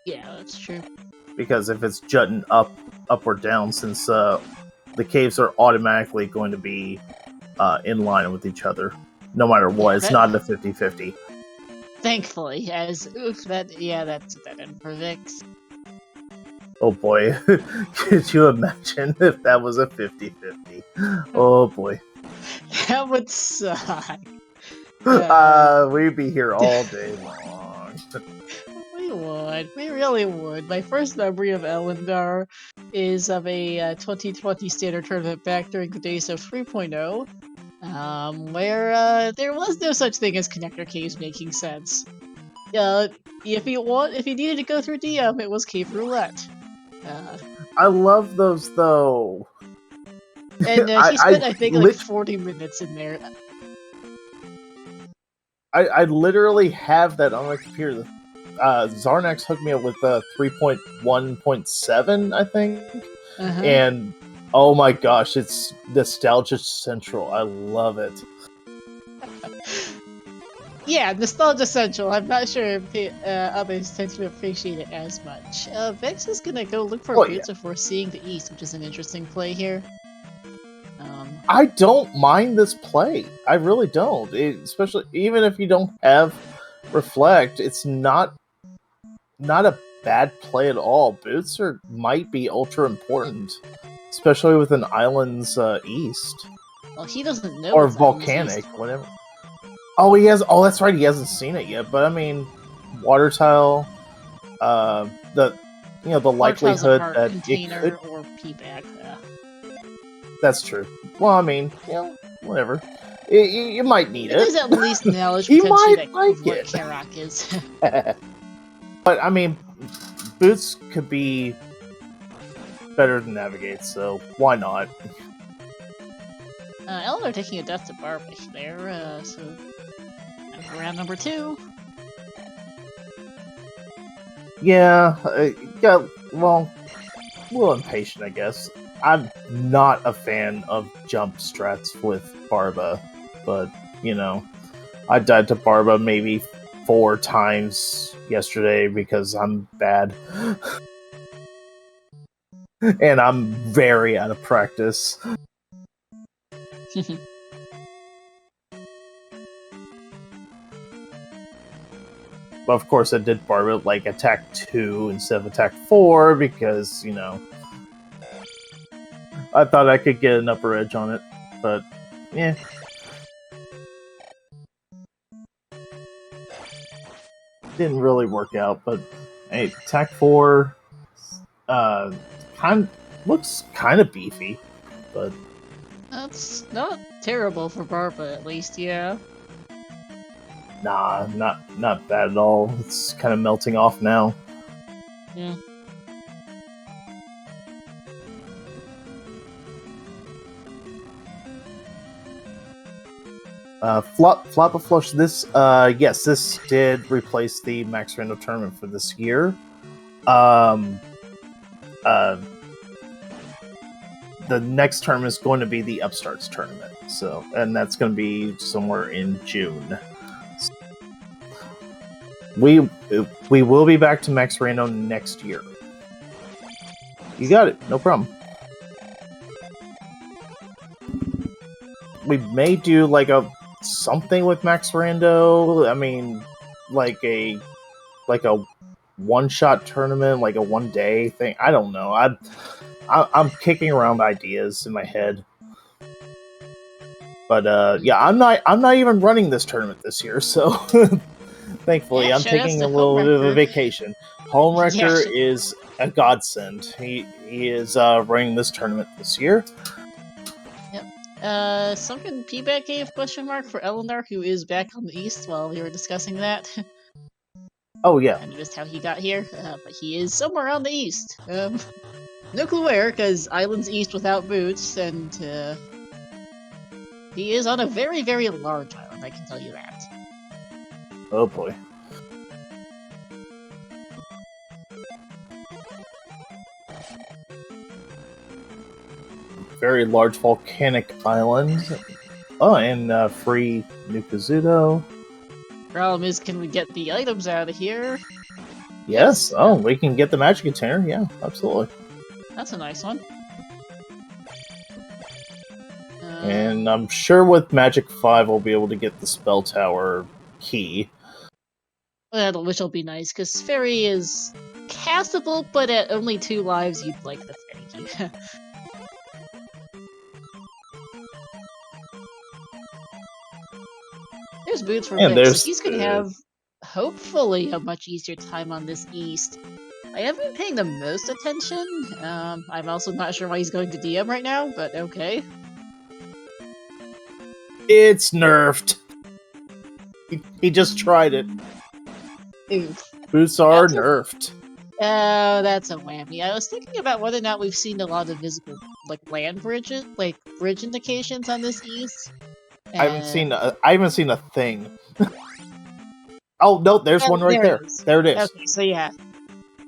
Yeah, that's true.
Because if it's jutting up or down, since the caves are automatically going to be in line with each other, no matter what. It's not a 50-50.
Thankfully, that's a dead end for Vix.
Oh boy, could you imagine if that was a 50-50? Oh boy.
That would suck.
We'd be here all day long.
We would. We really would. My first memory of Ellendar is of a 2020 standard tournament back during the days of 3.0. Where there was no such thing as connector caves making sense. If you needed to go through DM, it was cave roulette.
I love those though.
And he spent, I think, like 40 minutes in there.
I literally have that on my computer. Zarnax hooked me up with 3.1.7, I think, and oh my gosh, it's nostalgia central. I love it.
Yeah, nostalgia central. I'm not sure if others tend to appreciate it as much. Vex is gonna go look for boots before seeing the east, which is an interesting play here.
I don't mind this play. I really don't. Especially even if you don't have reflect, it's not a bad play at all. Boots might be ultra important, especially with an island's east.
Well, he doesn't know.
Or volcanic, whatever. Oh, he has. Oh, that's right. He hasn't seen it yet. But I mean, water tile. The likelihood that
container it could, or pee bag.
That's true. Well, I mean, whatever. You might need it.
It is at least knowledge
he might
that
like
what
it.
Karak is.
But I mean, boots could be better than navigate, so why not?
Ellendar taking a death to Barbish there, so round number 2.
Yeah, well, a little impatient, I guess. I'm not a fan of jump strats with Barba, but, I died to Barba maybe 4 times yesterday because I'm bad. and I'm very out of practice. But of course, I did barb it like attack 2 instead of attack 4 because, you know, I thought I could get an upper edge on it. But, yeah. Didn't really work out. But, hey, attack 4 looks kind of beefy. But
That's not terrible for Barba, at least, yeah.
nah, not bad at all. It's kind of melting off now.
Yeah.
Floppa Flush, this, yes, this did replace the Max Random tournament for this year. The next tournament is going to be the Upstarts tournament, so, and that's going to be somewhere in June. We will be back to Max Random next year. You got it, no problem. We may do like something with Max Rando. I mean, like a one-shot tournament, like a one-day thing. I don't know. I'm kicking around ideas in my head. But yeah, I'm not even running this tournament this year, so thankfully
Yeah,
I'm
shout outs
taking
to
a little bit of a
Homewrecker.
vacation. Homewrecker
Yeah.
is a godsend. He is running this tournament this year.
Sunken P-Back gave question mark for Ellendar, who is back on the east while we were discussing that.
Oh yeah.
I noticed how he got here, but he is somewhere on the east. No clue where, because Island's east without boots, and he is on a very, very large island, I can tell you that.
Oh boy. Very large volcanic island. Oh, and free Nukazudo.
Problem is, can we get the items out of here?
Yes. Oh, we can get the magic container. Yeah, absolutely.
That's a nice one.
And I'm sure with Magic 5 we'll be able to get the Spell Tower key.
Which will be nice, because Fairy is castable, but at only 2 lives you'd like the Fairy key. There's Boots for Vix, so he's gonna have, hopefully, a much easier time on this east. I haven't been paying the most attention. I'm also not sure why he's going to DM right now, but okay.
It's nerfed. He just tried it.
Oof.
Boots are nerfed.
Oh, that's a whammy. I was thinking about whether or not we've seen a lot of visible, like, land bridges, like, bridge indications on this east.
I haven't seen a thing. Oh no, there's one right there. There it is.
Okay, so yeah.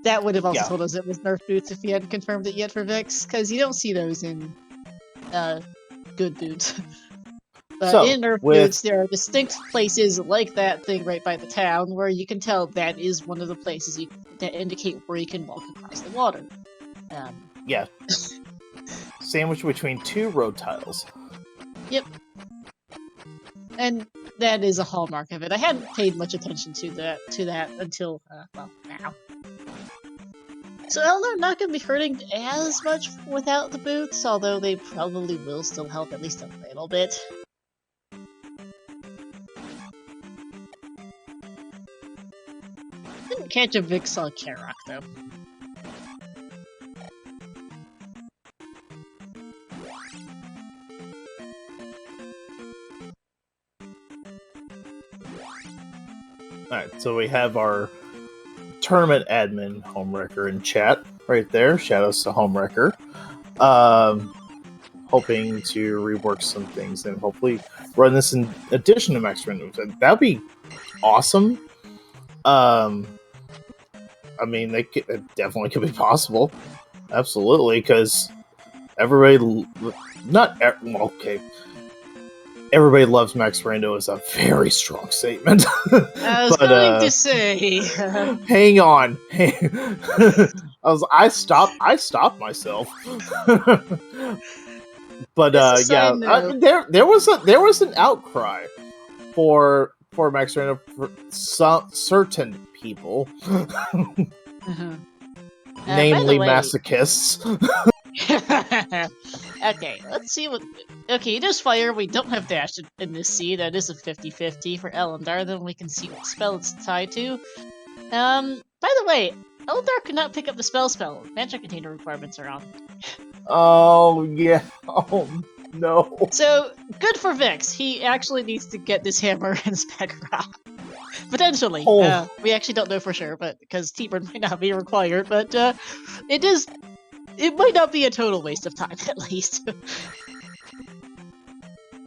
That would have also told us it was Nerf Boots if he hadn't confirmed it yet for Vix, because you don't see those in good boots. But
So,
in Nerf Boots, there are distinct places like that thing right by the town where you can tell that is one of the places that indicate where you can walk across the water.
Yeah. Sandwiched between 2 road tiles.
Yep. And that is a hallmark of it. I hadn't paid much attention to that until, well, now. So Ellendar not going to be hurting as much without the boots, although they probably will still help at least a little bit. Didn't catch a Vix on Karok, though.
Alright, so we have our tournament admin Homewrecker in chat right there. Shoutouts to Homewrecker. Hoping to rework some things and hopefully run this in addition to Max Random. That'd be awesome. I mean, it definitely could be possible. Absolutely, because everybody... okay. everybody loves Max Rando is a very strong statement.
I was going to say.
Hang on. I stopped myself. But
Just a side
yeah,
note.
there was an outcry for Max Rando for certain people, namely masochists.
Okay, let's see what. Okay, it is fire. We don't have dash in this seed. That is a 50-50 for Ellendar. Then we can see what spell it's tied to. By the way, Ellendar could not pick up the spell. Magic container requirements are on.
Oh yeah. Oh no.
So good for Vix. He actually needs to get this hammer and spec rock. Potentially.
Oh.
We actually don't know for sure, but because T-Burn might not be required, but it might not be a total waste of time, at least.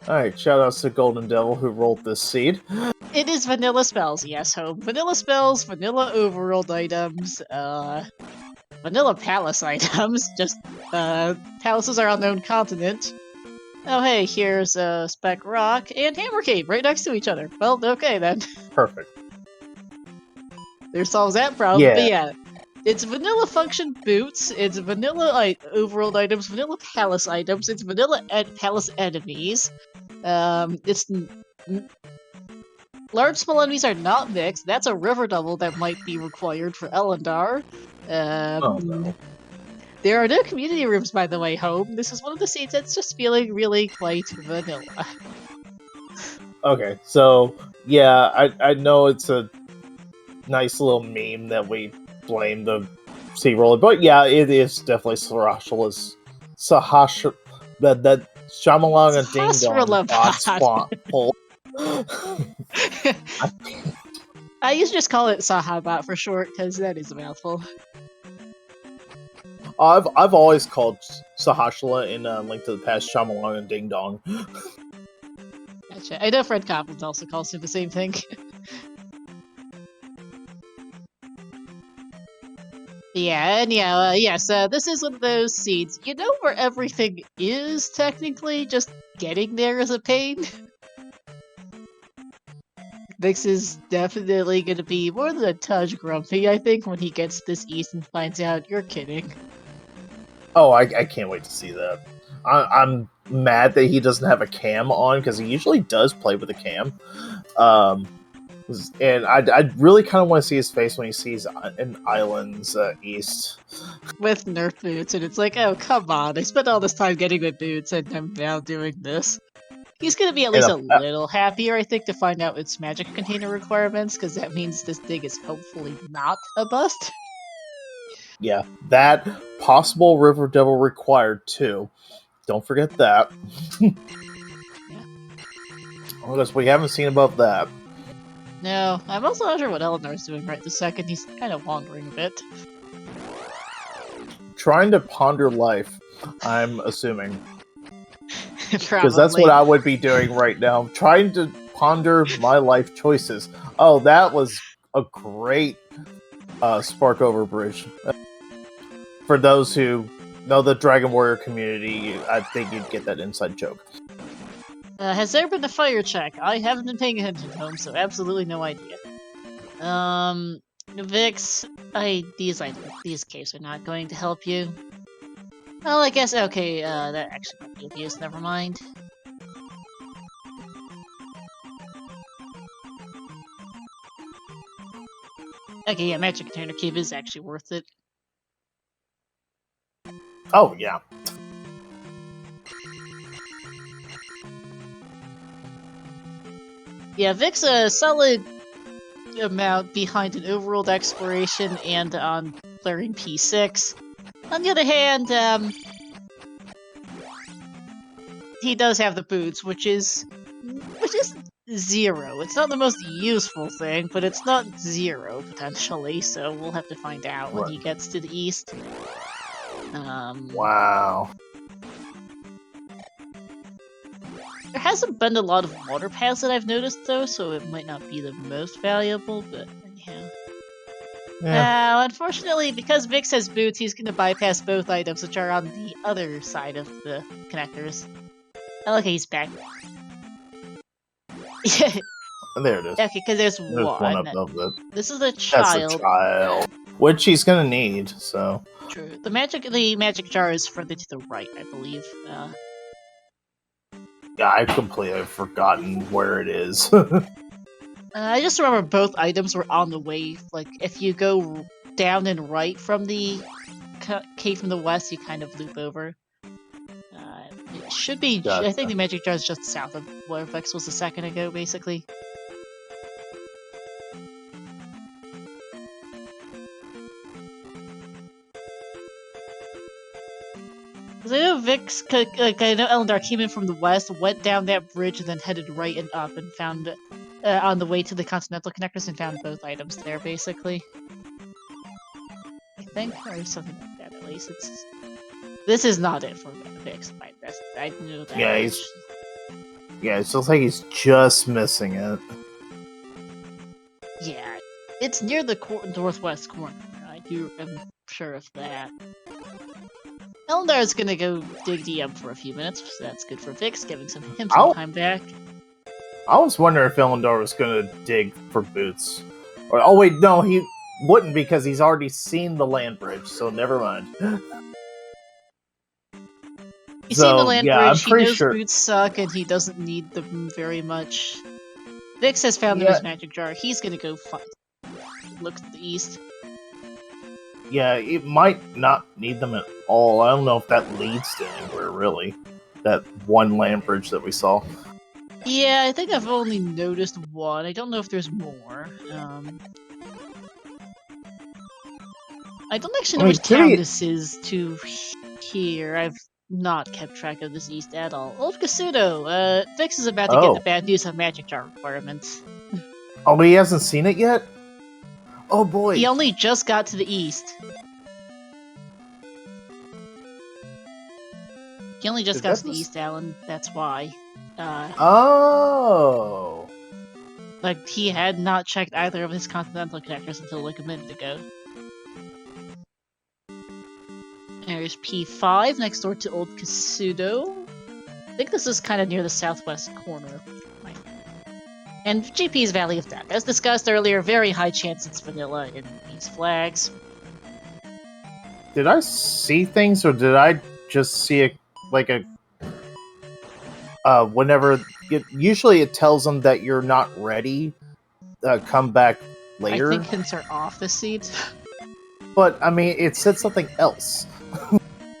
Alright, shoutouts to Golden Devil who rolled this seed.
It is vanilla spells, yes, Home. Vanilla spells, vanilla overworld items, vanilla palace items, just, palaces are on their own continent. Oh hey, here's Spec Rock and Hammer Cave right next to each other. Well, okay then.
Perfect.
There solves that problem,
Yeah.
but yeah. It's vanilla function boots, it's vanilla overworld items, vanilla palace items, it's vanilla palace enemies. It's large small enemies are not mixed. That's a river double that might be required for Ellendar.
Oh no.
There are no community rooms, by the way, Home. This is one of the scenes that's just feeling really quite vanilla.
Okay, so yeah, I know it's a nice little meme that we blame the sea roller, but yeah, it is definitely Sahasrala's that Shamalanga Ding Dong bot spot pull.
I used to just call it Sahabat for short, because that is a mouthful.
I've always called Sahashala in Link to the Past Shamalanga Ding Dong.
Gotcha. I know Fred Coppins also calls him the same thing. Yeah, anyhow, yes, this is one of those seeds. You know where everything is, technically? Just getting there is a pain. Vix is definitely gonna be more than a touch grumpy, I think, when he gets this east and finds out you're kidding.
Oh, I can't wait to see that. I'm mad that he doesn't have a cam on, because he usually does play with a cam. And I really kind of want to see his face when he sees an Islands East.
With Nerf boots, and it's like, oh, come on, I spent all this time getting the boots, and I'm now doing this. He's gonna be at least a little happier, I think, to find out its magic container requirements, because that means this dig is hopefully not a bust.
Yeah, that possible River Devil required too. Don't forget that.
Yeah.
Because we haven't seen above that.
No, I'm also not sure what Ellendar's doing right this second. He's kind of wandering a bit.
Trying to ponder life, I'm assuming.
Because
that's what I would be doing right now. Trying to ponder my life choices. Oh, that was a great Spark Over Bridge. For those who know the Dragon Warrior community, I think you'd get that inside joke.
Has there been a fire check? I haven't been paying attention to him, so absolutely no idea. Vix, these caves are not going to help you. Well, I guess, okay, that actually might be of use, never mind. Okay, yeah, Magic Container Cube is actually worth it.
Oh, yeah.
Yeah, Vic's a solid amount behind an overworld exploration and on clearing P6. On the other hand, he does have the boots, which is 0. It's not the most useful thing, but it's not 0 potentially. So we'll have to find out when he gets to the east.
Wow.
There hasn't been a lot of water paths that I've noticed though, so it might not be the most valuable. But anyhow.
Yeah.
Unfortunately, because Vix has boots, he's going to bypass both items, which are on the other side of the connectors. Oh, okay, he's back. Yeah,
There it is.
okay, because there's
There's one
one.
above it.
This is a
That's
child.
a child. Which he's gonna need, so.
True. The magic jar is further to the right, I believe.
Yeah, I've completely forgotten where it is.
I just remember both items were on the way. Like, if you go down and right from the cave from the west, you kind of loop over. It should be.
Gotcha.
I think the magic jar is just south of where Vex was a second ago, basically. Because I know I know Ellendar came in from the west, went down that bridge, and then headed right and up, and found on the way to the Continental Connectors, and found both items there, basically. I think, or something like that. At least this is not it for Vix. I knew that.
Yeah, it looks like he's just missing it.
Yeah, it's near the northwest corner. I'm sure of that. Ellendar's gonna go dig DM for a few minutes, so that's good for Vix, giving him some time back.
I was wondering if Ellendar was gonna dig for boots. Oh wait, no, he wouldn't because he's already seen the land bridge, so never mind.
He's seen the land bridge, he knows
sure.
boots suck, and he doesn't need them very much. Vix has found his magic jar, he's gonna go look to the east.
Yeah, it might not need them at all. I don't know if that leads to anywhere, really. That one land bridge that we saw.
Yeah, I think I've only noticed one. I don't know if there's more. I don't actually know which town this is to here. I've not kept track of this east at all. Old Casudo! Vix is about to get the bad news of magic jar requirements.
Oh, but he hasn't seen it yet? Oh boy.
He only just got to the east. He only just got to the east, Alan. That's why.
Oh.
Like, he had not checked either of his continental connectors until like a minute ago. There's P5 next door to Old Casudo. I think this is kind of near the southwest corner. And GP's Valley of Death. As discussed earlier, very high chance it's vanilla in these flags.
Did I see things, or did I just see whenever... usually it tells them that you're not ready, come back later.
I think hints are off the seat.
But, I mean, it said something else.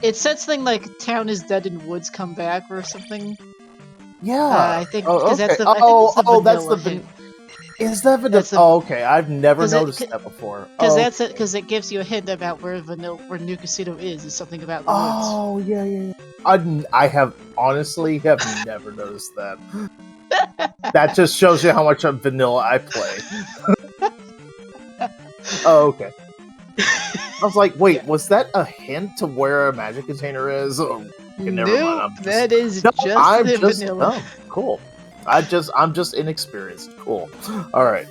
It said something like, town is dead and woods come back, or something.
Yeah,
I think
because
that's the.
That's the hint. Is that vanilla? Oh, okay. I've never noticed that before.
Because because it gives you a hint about where New Casudo is something about the woods.
Oh yeah. I have honestly never noticed that. That just shows you how much of vanilla I play. Oh, okay. I was like, wait, was that a hint to where a magic container is? Oh,
nope, that is just the vanilla.
Oh, cool. I'm just inexperienced. Cool. All right.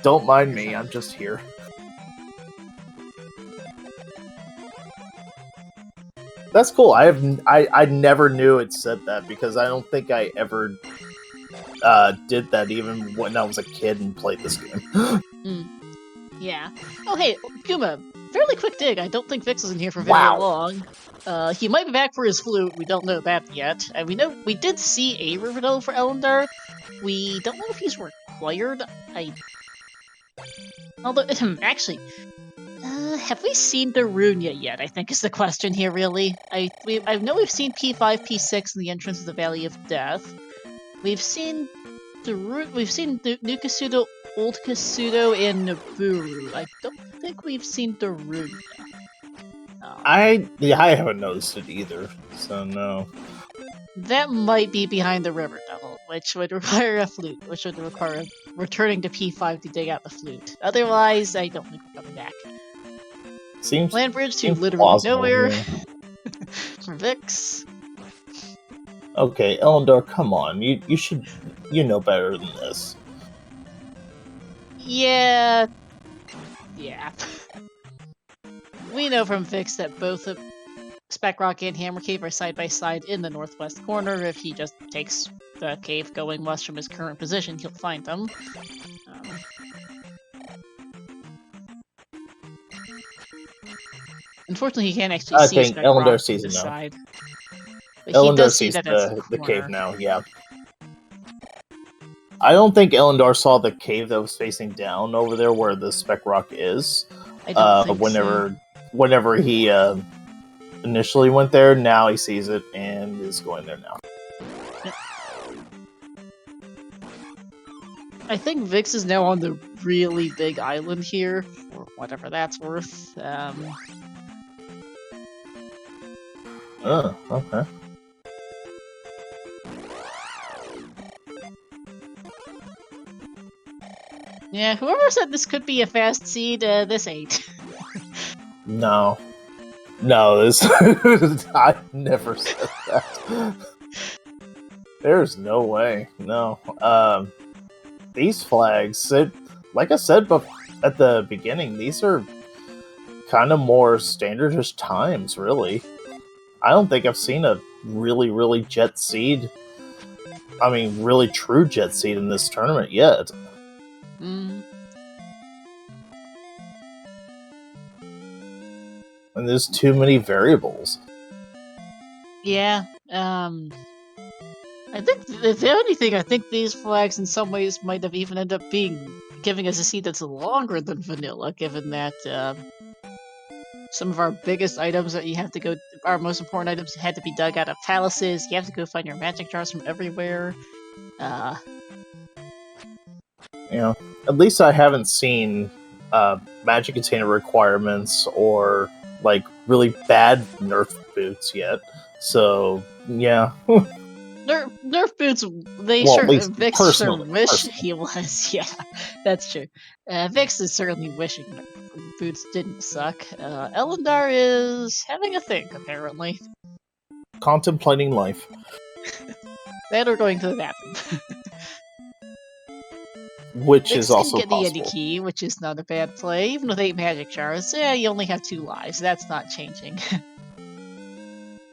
Don't mind me. I'm just here. That's cool. I never knew it said that because I don't think I ever did that even when I was a kid and played this game.
Yeah. Oh, hey, Puma. Fairly quick dig. I don't think Vix is in here for very long. He might be back for his flute. We don't know that yet. We know we did see a Riverdale for Ellendar. We don't know if he's required. Although, actually, have we seen Darunia yet? I think is the question here. Really, I know we've seen P5, P6 in the entrance of the Valley of Death. We've seen New Casudo, Old Casudo, and Naburu. I don't think we've seen Darunia.
I haven't noticed it either, so no.
That might be behind the river tunnel, which would require a flute, which would require returning to P5 to dig out the flute. Otherwise, I don't think we're coming back. Land bridge to literally nowhere. For Vix.
Okay, Ellendar, come on. You should... You know better than this.
Yeah. Yeah. We know from Vix that both of... Spec Rock and Hammer Cave are side by side in the northwest corner. If he just takes the cave going west from his current position, he'll find them. Unfortunately, he can't actually
I
see
think
Spec
Ellendar
Rock
sees
from
it
this
now.
side. But he
Ellendar
does see
sees
that that's
the cave
corner.
now, yeah. I don't think Ellendar saw the cave that was facing down over there where the Spec Rock is.
I don't think
Whenever he initially went there, now he sees it and is going there now.
Yep. I think Vix is now on the really big island here, or whatever that's worth.
Oh, okay.
Yeah, whoever said this could be a fast seed, this ain't.
No, this I never said that. There's no way. No. These flags, like I said, but at the beginning, these are kind of more standardish times, really. I don't think I've seen a really jet seed. I mean, really true jet seed in this tournament yet.
Mm.
And there's too many variables.
Yeah, I think, if anything, I think these flags in some ways might have even ended up giving us a seed that's longer than vanilla, given that, some of our biggest items that you have to go, our most important items had to be dug out of palaces, you have to go find your magic jars from everywhere.
You know, at least I haven't seen magic container requirements or like really bad nerf boots yet. So yeah.
Nerf boots, Vix sure wish he was. Yeah, that's true. Vix is certainly wishing boots didn't suck. Ellendar is having a think, apparently.
Contemplating life.
That or going to the bathroom.
Which
Vix
is also
can get the
possible.
Yeti key, which is not a bad play. Even with 8 magic jars, yeah, you only have 2 lives. That's not changing.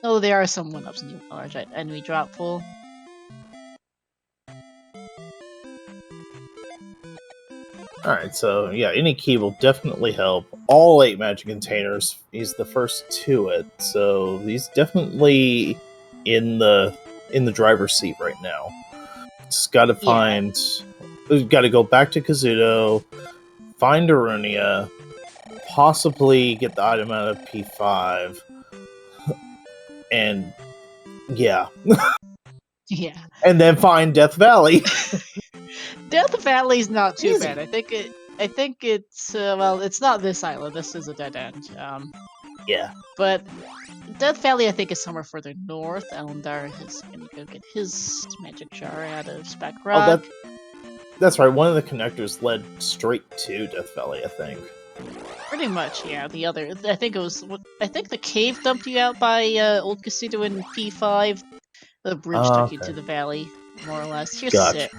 Oh, there are some 1-ups in the large enemy drop pool.
Alright, so yeah, any key will definitely help. All 8 magic containers, he's the first to it, so he's definitely in the driver's seat right now. Just gotta find... We've got to go back to Kazuto, find Arunia, possibly get the item out of P5, and yeah.
Yeah.
And then find Death Valley.
Death Valley's not too
Easy.
bad. I think it's well, it's not this island. This is a dead end.
Yeah.
But Death Valley, I think, is somewhere further north. Ellendar is gonna go get his magic jar out of Spec Rock.
Oh, that's right. One of the connectors led straight to Death Valley, I think.
Pretty much, yeah. The other, I think the cave dumped you out by Old Casino in P5. The bridge took you to the valley, more or less. You're sick.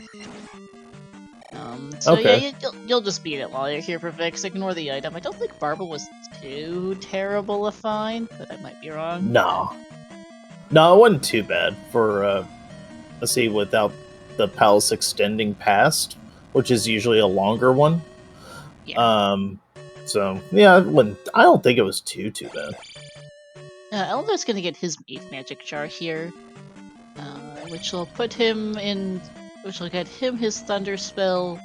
So yeah, you'll just beat it while you're here for Vix. Ignore the item. I don't think Barba was too terrible a find, but I might be wrong.
No, it wasn't too bad for, let's see, without the palace extending past, which is usually a longer one.
Yeah.
So yeah, I don't think it was too bad.
Ellendar's gonna get his 8th magic jar here, which will put him in. Which will get him his Thunder spell.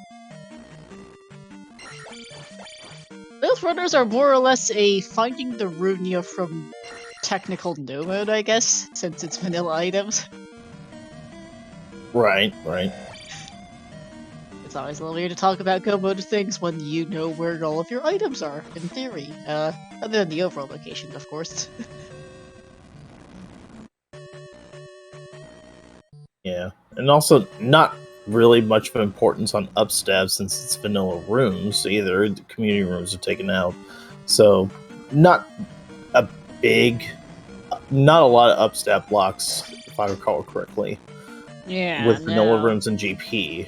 Both runners are more or less a finding the Runia from technical no mode, I guess, since it's vanilla items.
Right.
It's always a little weird to talk about go mode things when you know where all of your items are, in theory. Other than the overall location, of course.
Yeah, and also not really much of importance on upstab since it's vanilla rooms either. The community rooms are taken out, so not a lot of upstab blocks, if I recall correctly.
Yeah,
with vanilla rooms and GP.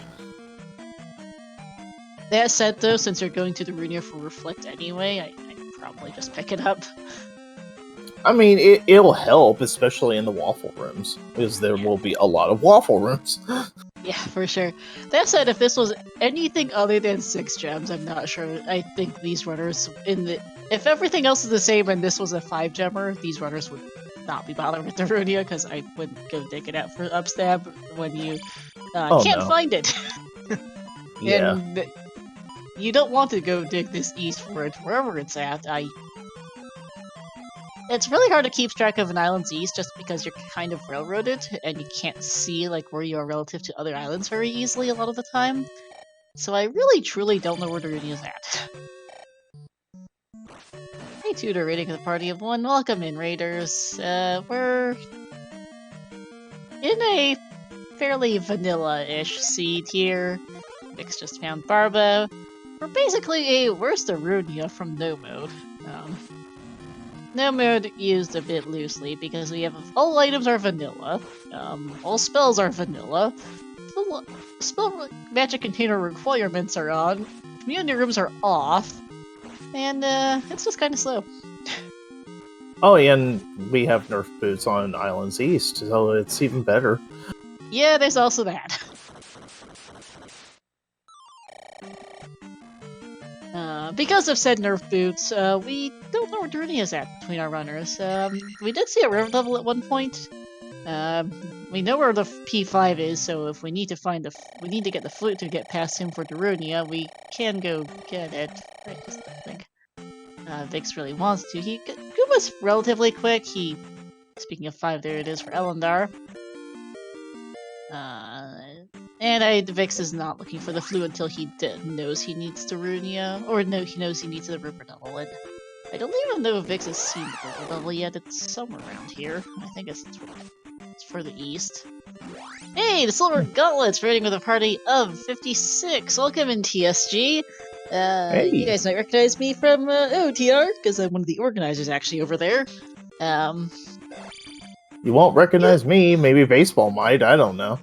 That said, though, since you're going to the Runia for Reflect anyway, I'd probably just pick it up.
I mean, it'll help, especially in the waffle rooms, because there will be a lot of waffle rooms.
Yeah, for sure. That said, if this was anything other than 6 gems, I'm not sure. I think these runners if everything else is the same and this was a 5-gemmer, these runners would not be bothering with Darunia, because I wouldn't go dig it out for upstab when you
Oh,
can't
no.
find it.
Yeah.
And you don't want to go dig this east for it, wherever it's at. It's really hard to keep track of an island's east just because you're kind of railroaded and you can't see like where you are relative to other islands very easily a lot of the time. So I really truly don't know where Darunia is at. Hey Tutor, raiding the party of 1. Welcome in, raiders. We're in a fairly vanilla-ish seed here. Vix just found Barba. We're basically a worse Darunia from no mode. No mode used a bit loosely because we have all items are vanilla, all spells are vanilla, spell magic container requirements are on, community rooms are off, and it's just kind of slow.
Oh, and we have Nerf boots on Islands East, so it's even better.
Yeah, there's also that. Because of said nerf boots, we don't know where Darunia is at between our runners. We did see a river level at one point. We know where the P5 is, so if we need to we need to get the flute to get past him for Darunia, we can go get it. I just don't think Vix really wants to. Guma's relatively quick. Speaking of 5, there it is for Ellendar. And Vix is not looking for the flute until he knows he needs Darunia, or no, he knows he needs the river devil. And I don't even know if Vix has seen the river devil yet. It's somewhere around here. I think it's further east. Hey, the Silver Gauntlets raiding with a party of 56. Welcome in, TSG.
Hey.
You guys might recognize me from OTR because I'm one of the organizers actually over there.
You won't recognize me. Maybe baseball might. I don't know.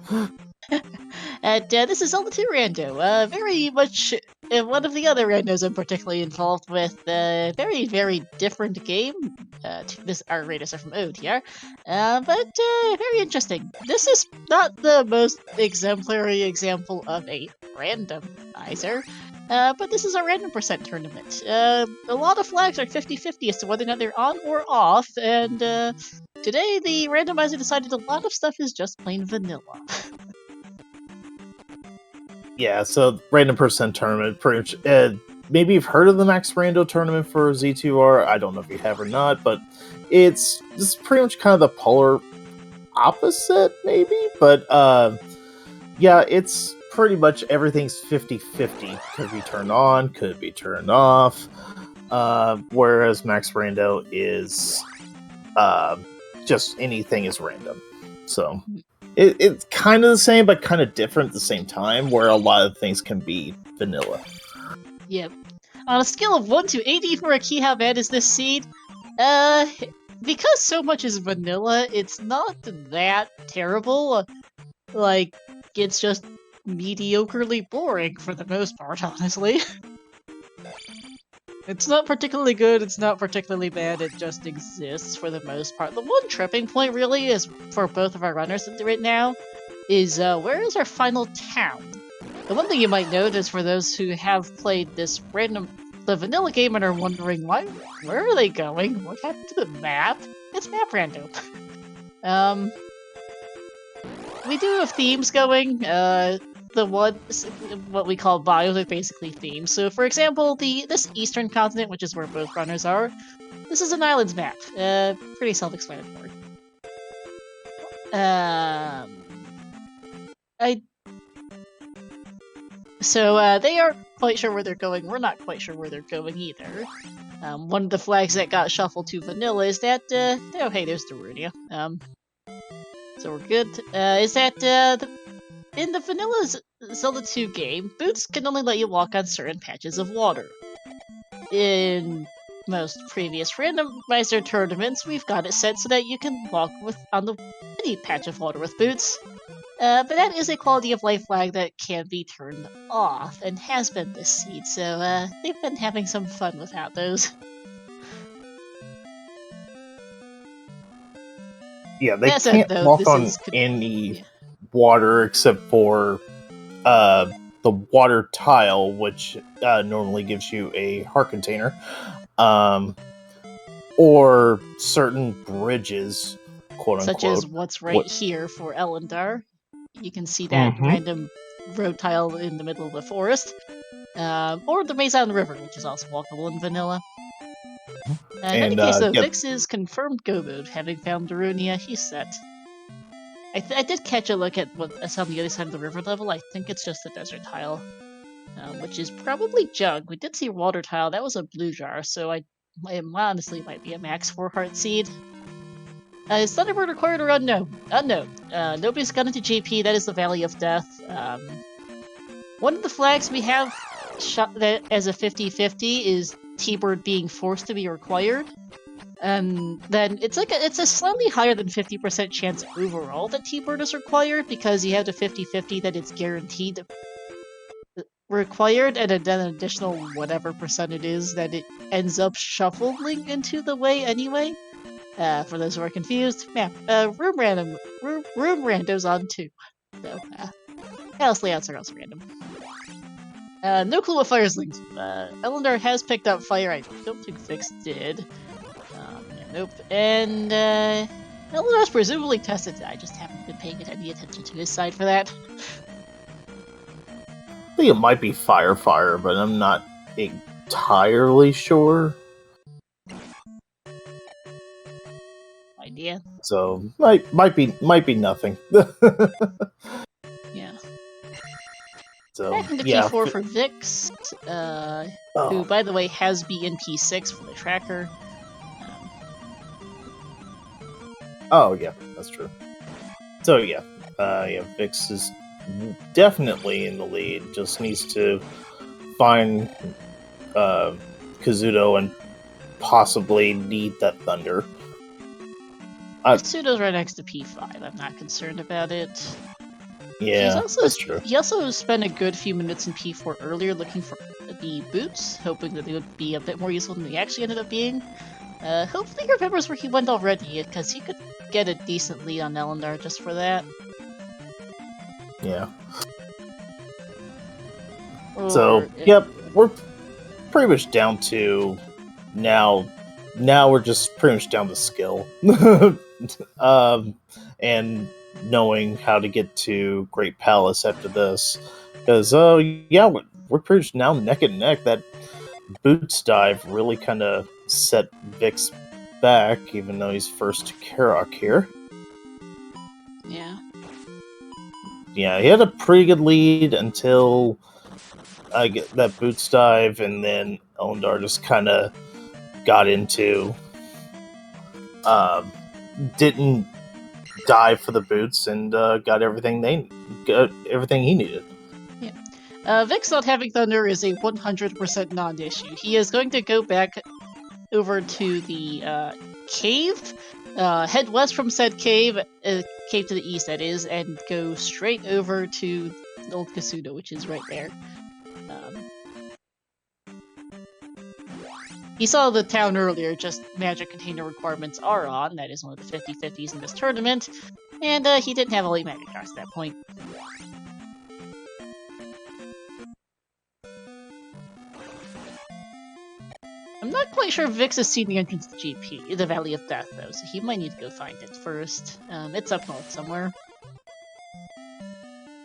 This is Zelda 2 Rando. Very much one of the other randos I'm particularly involved with. Very, very different game. Our raiders are from OTR. But very interesting. This is not the most exemplary example of a randomizer. But this is a random percent tournament. A lot of flags are 50-50 as to whether or not they're on or off, and today the randomizer decided a lot of stuff is just plain vanilla.
Yeah, so random percent tournament, pretty much. Maybe you've heard of the Max Rando tournament for Z2R. I don't know if you have or not, but it's pretty much kind of the polar opposite, maybe. But yeah, it's pretty much everything's 50-50. Could be turned on, could be turned off. Whereas Max Rando is just anything is random. So it's kind of the same, but kind of different at the same time, where a lot of things can be vanilla.
Yep. On a scale of 1 to 80 for a key, how bad is this seed? Because so much is vanilla, it's not that terrible. Like, it's just mediocrely boring for the most part, honestly. It's not particularly good, it's not particularly bad, it just exists for the most part. The one tripping point, really, is for both of our runners right now, is where is our final town? The one thing you might note is for those who have played the vanilla game and are wondering, where are they going? What happened to the map? It's map random. We do have themes going. What we call bios are basically themes. So, for example, this eastern continent, which is where both runners are, this is an islands map. Pretty self-explanatory. So they aren't quite sure where they're going. We're not quite sure where they're going either. One of the flags that got shuffled to vanilla is that oh hey, there's Darunia. So we're good. Is that in the vanilla Zelda 2 game, boots can only let you walk on certain patches of water. In most previous randomizer tournaments, we've got it set so that you can walk on any patch of water with boots. But that is a quality of life flag that can be turned off, and has been this seed, so they've been having some fun without those.
Yeah, they
That said,
can't
though,
walk
this
on
is
any
yeah.
water except for the water tile, which normally gives you a heart container, or certain bridges, quote
Such
unquote.
as what's right
What?
here for Ellendar. You can see that
Mm-hmm.
random road tile in the middle of the forest. Or the maze out on the river, which is also walkable in vanilla. In any
And
case, though,
yeah,
Vix is confirmed go mode, having found Darunia. He's set. I did catch a look at what's on the other side of the river level. I think it's just the desert tile, which is probably jug. We did see water tile. That was a blue jar, so I honestly might be a max 4 heart seed. Is Thunderbird required or unknown? Unknown. Nobody's gone into GP. That is the Valley of Death. One of the flags we have shot that as a 50-50 is T-Bird being forced to be required. And then it's a slightly higher than 50% chance overall that T-Bird is required because you have the 50-50 that it's guaranteed required, and then an additional whatever percent it is that it ends up shuffling into the way anyway. For those who are confused, room rando's on too. So, house layouts are also random. No clue what fire's linked. Ellendar has picked up fire. I don't think Vix did. Nope. And Ellendar's presumably tested it. I just haven't been paying any attention to his side for that.
I think it might be fire, but I'm not entirely sure.
Idea.
So might be nothing.
Yeah.
So
Back into
yeah.
P4 for Vix, who, by the way, has be in P6 for the tracker.
Oh yeah, that's true. So yeah, Vix is definitely in the lead. Just needs to find Kazuto and possibly need that thunder.
Pseudo's right next to P5. I'm not concerned about it.
Yeah, that's true.
He also spent a good few minutes in P4 earlier looking for the boots, hoping that they would be a bit more useful than they actually ended up being. Hopefully he remembers where he went already, because he could get a decent lead on Ellendar just for that.
Yeah. So, yep, we're pretty much down to now we're just pretty much down to skill. And knowing how to get to Great Palace after this. Because, yeah, we're pretty much now neck and neck. That boots dive really kind of set Vix back, even though he's first to Karok here.
Yeah.
Yeah, he had a pretty good lead until I get that boots dive, and then Ellendar just kind of got into didn't dive for the boots and got everything he needed.
Yeah. Vix not having thunder is a 100% non-issue. He is going to go back over to the cave, head west from said cave, cave to the east that is, and go straight over to Old Kasuda, which is right there. He saw the town earlier, just magic container requirements are on, that is one of the 50-50s in this tournament, and he didn't have all 8 magic cards at that point. I'm not quite sure if Vix has seen the entrance to GP, the Valley of Death, though, so he might need to go find it first. It's up north somewhere.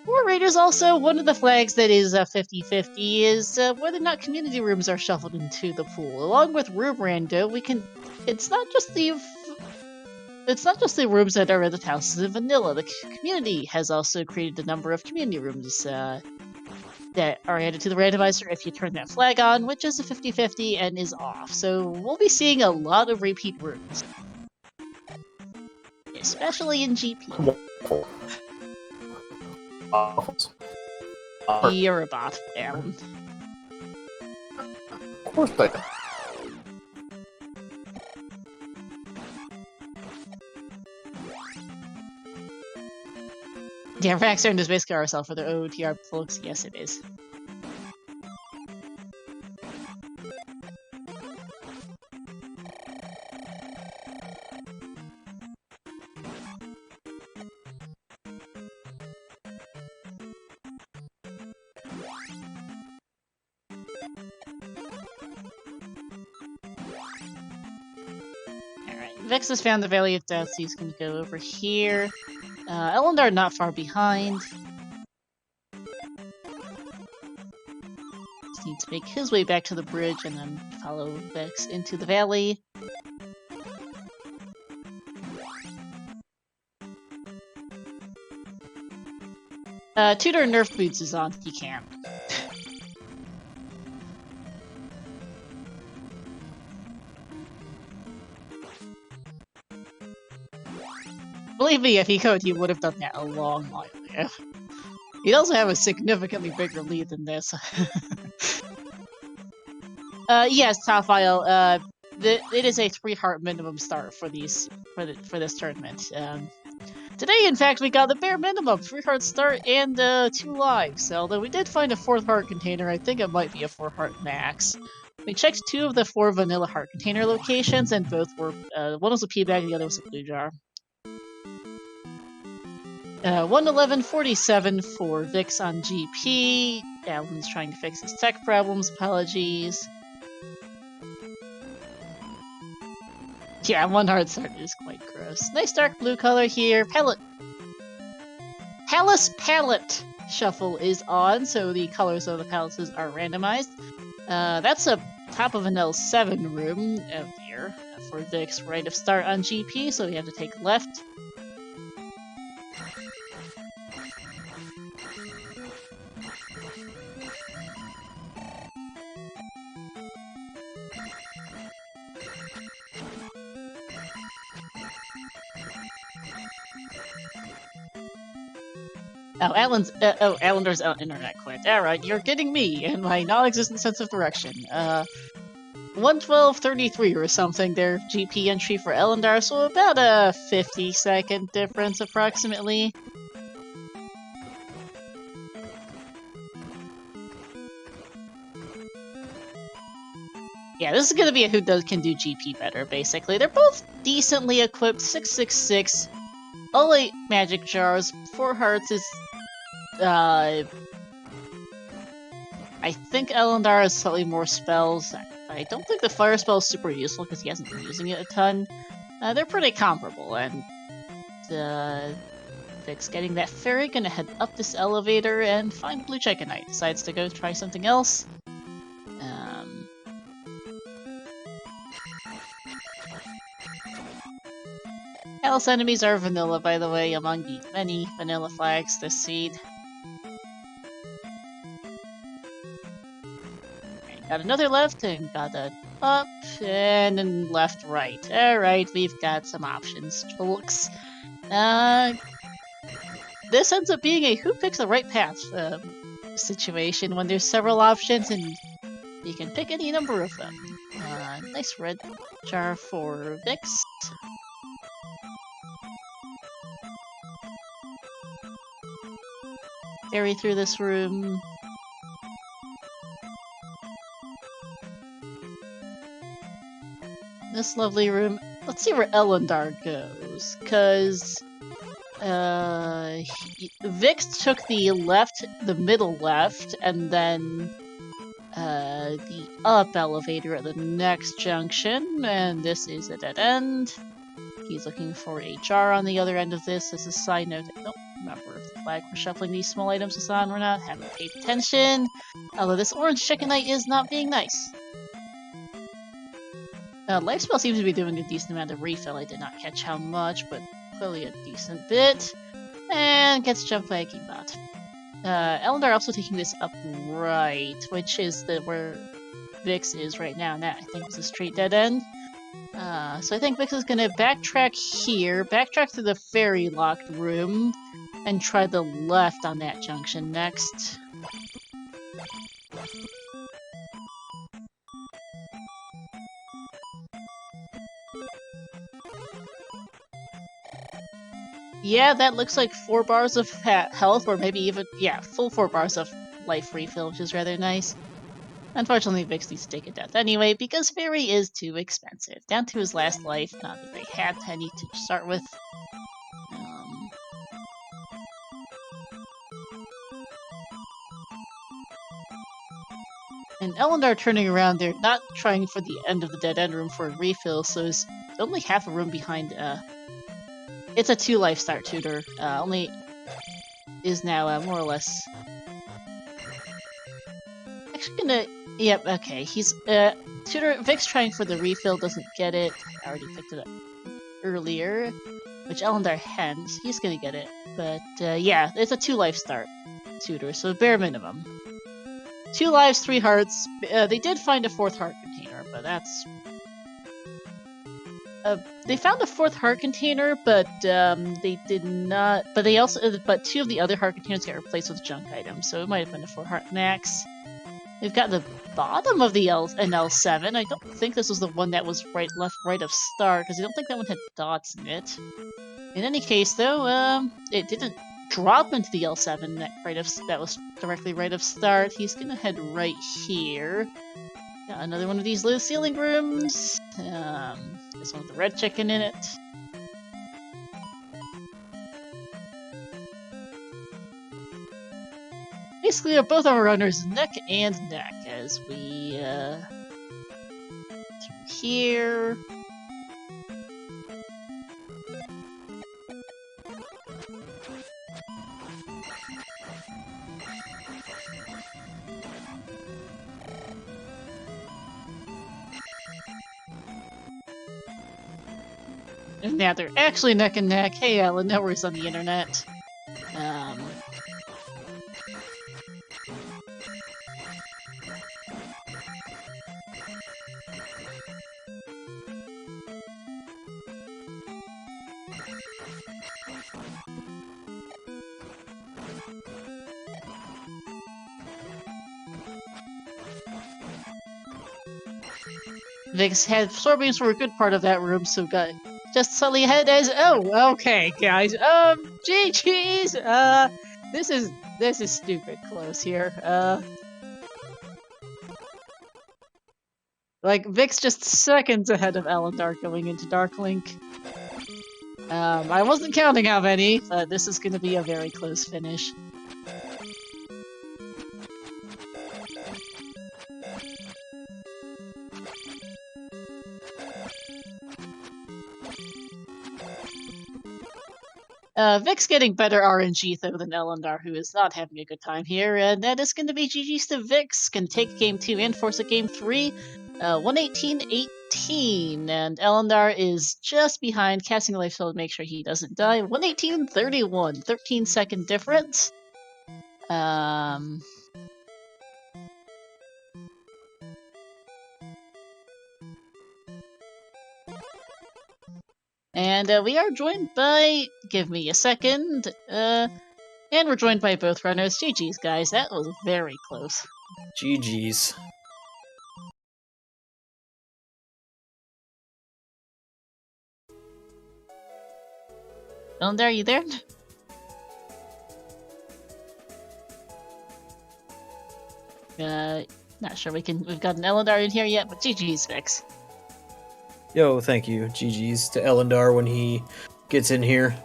For Raiders also, one of the flags that is 50-50 is whether or not community rooms are shuffled into the pool. Along with room rando, it's not just the rooms that are in the houses in vanilla. The community has also created a number of community rooms that are added to the randomizer if you turn that flag on, which is a 50-50 and is off. So we'll be seeing a lot of repeat rooms, especially in GP. You're a bot, Alan.
Of course I am.
Yeah, Raxarn is basically ourselves for the OTR folks. Yes, it is. Vex has found the Valley of Death, so he's going to go over here. Ellendar not far behind. Just needs to make his way back to the bridge and then follow Vex into the valley. Tutor Nerf Boots is on, he can't. Believe me, if he could, he would have done that a long while ago. He'd also have a significantly bigger lead than this. Yes, Top Isle, it is a 3-heart minimum start for this tournament. Today, in fact, we got the bare minimum, 3-heart start and 2 lives. Although we did find a 4th heart container, I think it might be a 4-heart max. We checked 2 of the 4 vanilla heart container locations, and both were one was a P bag, the other was a blue jar. 111.47 for Vix on GP. Alan's trying to fix his tech problems. Apologies. Yeah, 1 hard start is quite gross. Nice dark blue color here. Palace Palette Shuffle is on, so the colors of the palaces are randomized. That's a top of an L7 room out here for Vix right of start on GP, so we have to take left. Oh, Ellendar's internet quit. Alright, you're getting me and my non-existent sense of direction. 112.33 or something, their GP entry for Ellendar, so about a 50-second difference approximately. Yeah, this is gonna be a who can do GP better, basically. They're both decently equipped, 666, all 8 magic jars, 4 hearts is I think Ellendar has slightly more spells. I don't think the fire spell is super useful because he hasn't been using it a ton. They're pretty comparable, and Vix getting that fairy, gonna head up this elevator and find Blue Check-A-Knight. Decides to go try something else. Alice enemies are vanilla, by the way, among the many vanilla flags this seed. Got another left, and got a up, and then left, right. Alright, we've got some options, folks. This ends up being a who picks the right path situation when there's several options, and you can pick any number of them. Nice red jar for Vix. Carry through this room. This lovely room. Let's see where Ellendar goes, because Vix took the middle left, and then the up elevator at the next junction, and this is a dead end. He's looking for a jar on the other end of this. As a side note, I don't remember if the flag for shuffling these small items is on or not. Haven't paid attention. Although this orange Check-A-Knight is not being nice. Life spell seems to be doing a decent amount of refill. I did not catch how much, but clearly a decent bit. And gets jumped by a Kingbot. Ellendar also taking this up right, which is where Vix is right now, and that I think is a straight dead end. So I think Vix is gonna backtrack here, backtrack to the fairy locked room, and try the left on that junction next. Yeah, that looks like 4 bars of health, or maybe even, yeah, full 4 bars of life refill, which is rather nice. Unfortunately, Vix needs to take a death anyway, because Fairy is too expensive. Down to his last life, not that they had any to start with. And Ellendar turning around there, not trying for the end of the dead end room for a refill, so is only half a room behind. It's a 2-life start tutor. Only is now more or less. Actually, gonna. Yep. Okay. He's tutor Vix trying for the refill doesn't get it. I already picked it up earlier, which Ellendar hadn't. He's gonna get it, but yeah, it's a 2-life start tutor, so bare minimum. 2 lives, 3 hearts. They did find a 4th heart container, but that's. They found a 4th heart container, but they did not. But they also, but 2 of the other heart containers got replaced with junk items, so it might have been a 4 heart max. We've got the bottom of the L7. I don't think this was the one that was right of start, because I don't think that one had dots in it. In any case, though, it didn't drop into the L7 that was directly right of start. He's gonna head right here. Got another one of these low ceiling rooms. This one with the red chicken in it. Basically, both our runners neck and neck as we through here. And now they're actually neck and neck. Hey, Alan, no worries on the internet. Vix had soybeans were a good part of that room, so got just slightly ahead as okay, guys. GG's. This is stupid close here. Like Vix just seconds ahead of Ellendar going into Dark Link. I wasn't counting how many, but this is going to be a very close finish. Vic's getting better RNG though than Ellendar, who is not having a good time here, and that is going to be GG's to Vix. Can take game 2 and force a game 3, 118-18, and Ellendar is just behind, casting a life spell to make sure he doesn't die. 118-31, 13-second difference. And we are joined by, give me a second, and we're joined by both runners. GG's, guys, that was very close.
GG's.
Ellendar, are you there? Not sure we've got an Ellendar in here yet, but GG's, Vix.
Yo, thank you. GG's to Ellendar when he gets in here.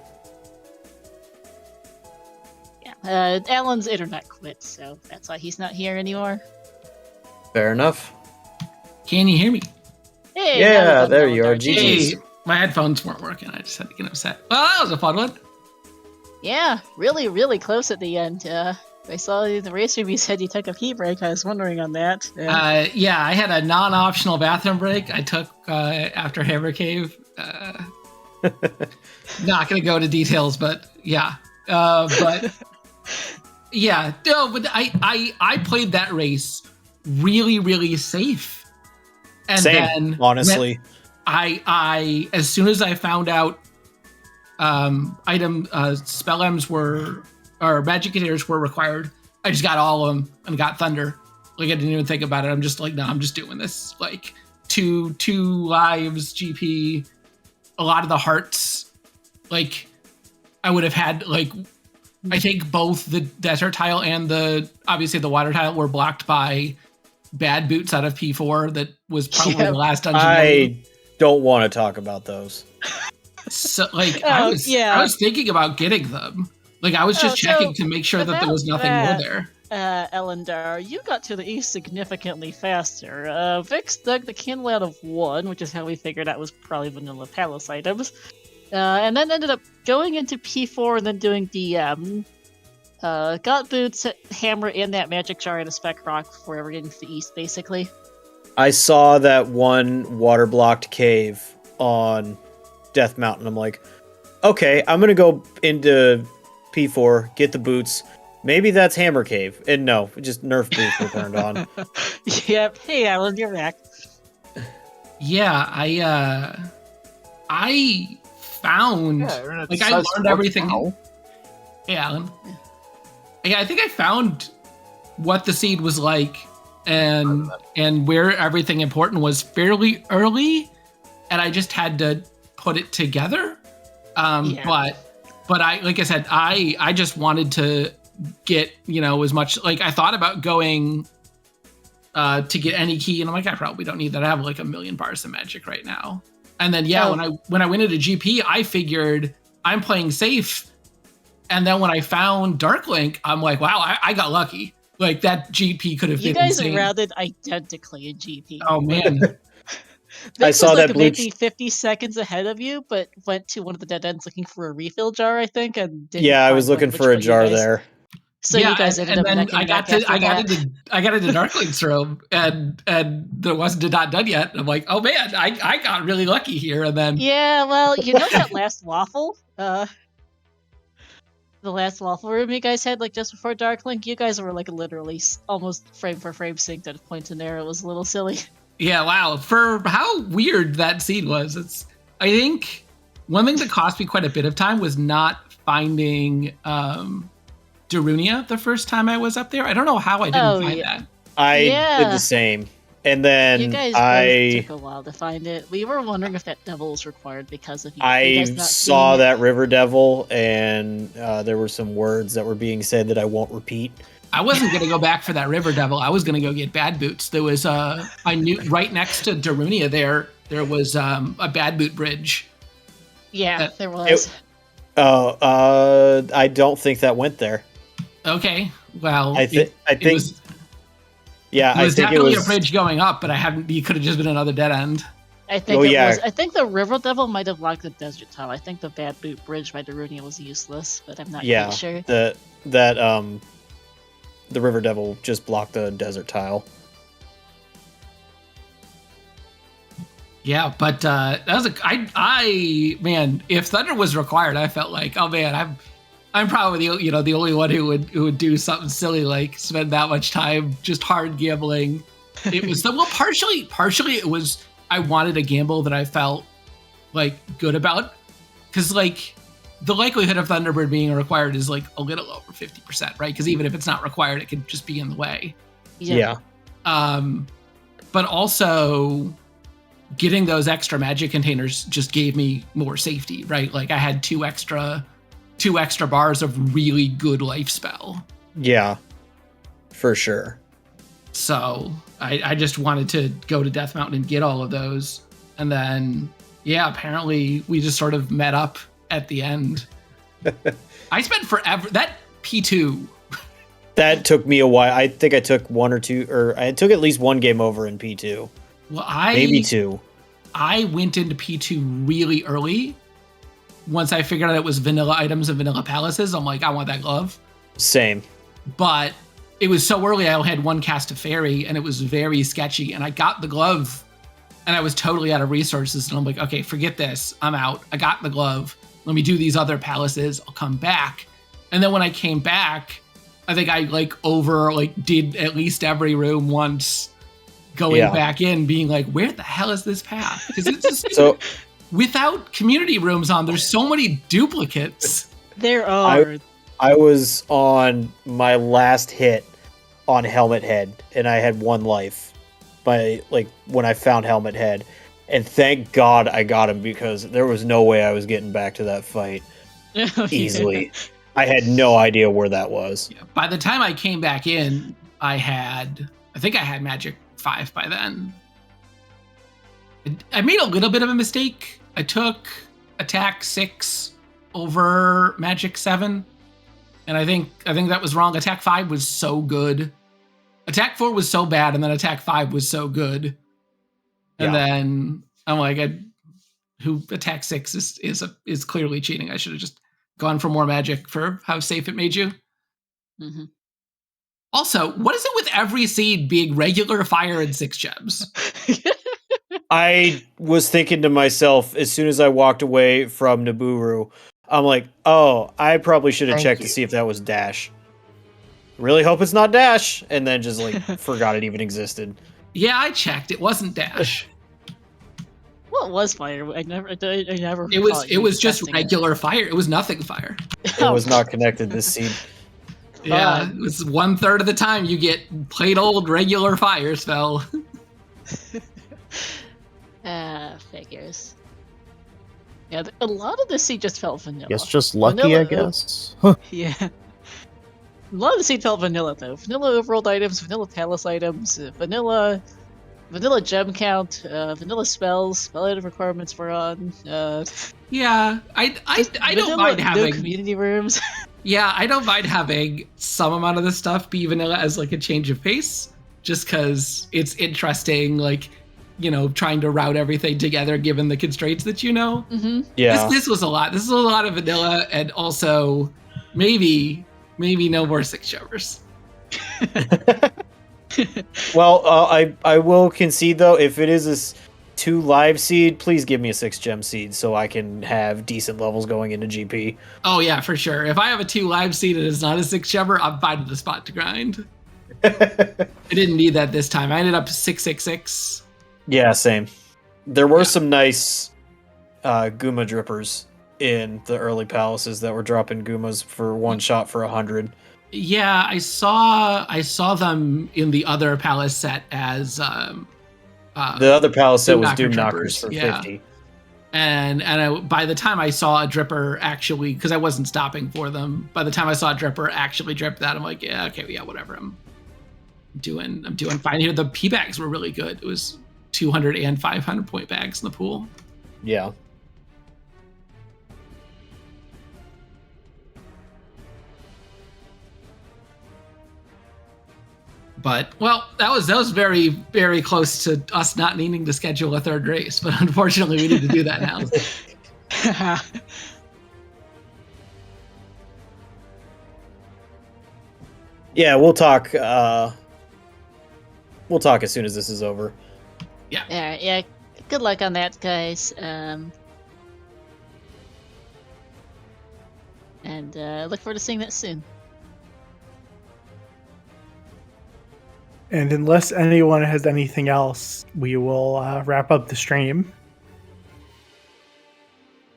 Yeah, Alan's internet quit, so that's why he's not here anymore.
Fair enough.
Can you hear me?
Hey,
Yeah, there you are.
Ellendar.
GG's.
Hey, my headphones weren't working. I just had to get upset. Well, that was a fun one.
Yeah, really, really close at the end. I saw the race review said you took a pee break. I was wondering on that.
Yeah, I had a non-optional bathroom break I took after Hammer Cave. Not going to go into details, but yeah. But yeah, no, but I played that race really, really safe. And
Same,
then
honestly.
I as soon as I found out spell M's or magic containers were required, I just got all of them and got Thunder. Like, I didn't even think about it. I'm just like, no, I'm just doing this. Like, two lives, GP, a lot of the hearts. Like, I would have had, like, I think both the desert tile and obviously the water tile were blocked by bad boots out of P4. That was probably the last dungeon.
I don't want to talk about those.
So, like, I was thinking about getting them. Like, I was just checking to make sure that there was nothing more there.
Ellendar, you got to the east significantly faster. Vix dug the candle out of 1, which is how we figured out was probably vanilla palace items. And then ended up going into P4 and then doing DM. Got boots, hammer, and that magic jar and a spec rock before ever getting to the east, basically.
I saw that one water-blocked cave on Death Mountain. I'm like, okay, I'm going to go into P4, get the boots. Maybe that's Hammer Cave. And no, just Nerf boots were turned on.
Yep. Hey, Alan, you're back.
Yeah, I found like I learned everything. Hey, Alan. Yeah, I think I found what the seed was like and where everything important was fairly early, and I just had to put it together. But I, like I said, I just wanted to get, as much, like I thought about going to get any key, and I'm like, I probably don't need that. I have like 1 million bars of magic right now. And then when I went into GP, I figured I'm playing safe. And then when I found Dark Link, I'm like, wow, I got lucky. Like that GP could have been insane.
You guys routed identically in GP.
Oh man.
I saw
was,
that
like, maybe 50 seconds ahead of you, but went to one of the dead ends looking for a refill jar, I think, and didn't
I was
find
looking
one,
for a
which
jar
you guys-
there.
So you guys ended up neck and neck after
I got
that.
into Dark Link's room, and there wasn't not done yet. I'm like, oh man, I got really lucky here, and then
Yeah, well, that last waffle, the last waffle room you guys had, like, just before Dark Link, you guys were, like, literally almost frame for frame synced at points in there. It was a little silly.
Yeah, wow. For how weird that scene was, I think one thing that cost me quite a bit of time was not finding Darunia the first time I was up there. I don't know how I didn't find that.
I did the same. And then
you guys both took a while to find it. We were wondering if that devil was required because of you.
I saw that River Devil, and there were some words that were being said that I won't repeat.
I wasn't going to go back for that River Devil. I was going to go get Bad Boots. There was I knew right next to Darunia there was a Bad Boot bridge.
Yeah, there was.
I don't think that went there.
Okay, well,
I think
it was definitely
it was
a bridge going up, but you could have just been another dead end.
I think was. I think the River Devil might have blocked the desert tile. I think the Bad Boot Bridge by Darunia was useless, but I'm not quite sure.
The River Devil just blocked the desert tile.
Yeah, but that was man, if Thunder was required, I felt like, oh man, I'm probably the only one who would do something silly like spend that much time just hard gambling. It was partially it was I wanted a gamble that I felt like good about, because like the likelihood of Thunderbird being required is like a little over 50%, right? Because even if it's not required, it could just be in the way.
Yeah.
But also getting those extra magic containers just gave me more safety, right? Like I had two extra bars of really good life spell.
Yeah, for sure.
So I just wanted to go to Death Mountain and get all of those. And then, apparently we just sort of met up at the end. I spent forever. That P2.
That took me a while. I think I took one or two, or I took at least one game over in P2.
Well,
maybe two.
I went into P2 really early. Once I figured out it was vanilla items and vanilla palaces, I'm like, I want that glove.
Same.
But it was so early, I only had one cast of fairy, and it was very sketchy. And I got the glove, and I was totally out of resources. And I'm like, okay, forget this. I'm out. I got the glove. Let me do these other palaces. I'll come back. And then when I came back, I think I did at least every room once, going back in, being like, where the hell is this path? Because it's just so without community rooms on, there's so many duplicates.
There are.
I was on my last hit on Helmet Head, and I had one life when I found Helmet Head. And thank God I got him, because there was no way I was getting back to that fight easily. I had no idea where that was.
Yeah. By the time I came back in, I think I had Magic 5 by then. I made a little bit of a mistake. I took Attack 6 over Magic 7. And I think that was wrong. Attack 5 was so good. Attack 4 was so bad, and then Attack 5 was so good. And then I'm like, who Attack 6 is clearly cheating. I should have just gone for more magic for how safe it made you.
Mm-hmm.
Also, what is it with every seed being regular fire and 6 gems?
I was thinking to myself as soon as I walked away from Nibiru, I'm like, oh, I probably should have checked to see if that was Dash. Really hope it's not Dash, and then just like forgot it even existed.
Yeah, I checked. It wasn't Dash.
What was fire? I never.
It was just regular fire. It was nothing fire.
It was not connected this seed.
Yeah, it was 1/3 of the time you get plain old regular fire spell.
Figures. Yeah, a lot of the seed just felt vanilla.
Guess just lucky,
vanilla,
I guess.
Yeah. A lot of the seed felt vanilla though. Vanilla overworld items, vanilla palace items, vanilla gem count, vanilla spells, spell item requirements were on.
Yeah, I don't mind having
community rooms.
Yeah, I don't mind having some amount of this stuff be vanilla as like a change of pace, just because it's interesting, like, you know, trying to route everything together given the constraints that you know.
Mm-hmm.
Yeah,
this was a lot. This is a lot of vanilla, and also maybe no more 6 showers.
Well, I will concede though, if it is a 2 live seed, please give me a 6 gem seed so I can have decent levels going into GP.
Oh yeah, for sure. If I have a 2 live seed and it's not a 6 gemmer, I'm finding the spot to grind. I didn't need that this time. I ended up 666.
Yeah, same. There were some nice Guma drippers in the early palaces that were dropping Gumas for 1 shot for 100.
Yeah, I saw them in the other palace set as
the other palace set was Doom
Knockers
Knockers for 50.
And by the time I saw a dripper actually, because I wasn't stopping for them, by the time I saw a dripper actually drip that, I'm like, yeah, okay, yeah, whatever. I'm doing fine here. The P bags were really good. It was 200 and 500 point bags in the pool.
Yeah.
But well, that was very, very close to us not needing to schedule a 3rd race. But unfortunately, we need to do that now.
Yeah, we'll talk. We'll talk as soon as this is over.
Yeah. Yeah. Good luck on that, guys. And look forward to seeing that soon.
And unless anyone has anything else, we will wrap up the stream.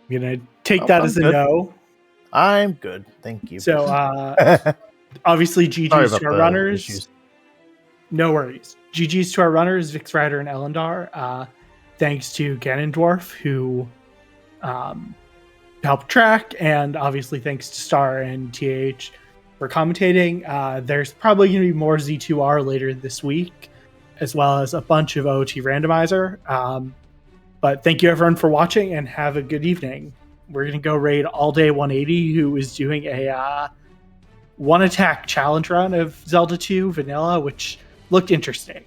I'm going to take that as a no.
I'm good. Thank you.
So, obviously, GG's to our runners.
Issues.
No worries. GG's to our runners, VixRyder and Ellendar. Thanks to Ganondorf, who helped track, and obviously thanks to Star and TH for commentating. There's probably going to be more Z2R later this week, as well as a bunch of OT Randomizer. But thank you everyone for watching, and have a good evening. We're going to go raid All Day 180, who is doing a 1 attack challenge run of Zelda 2 Vanilla, which looked interesting.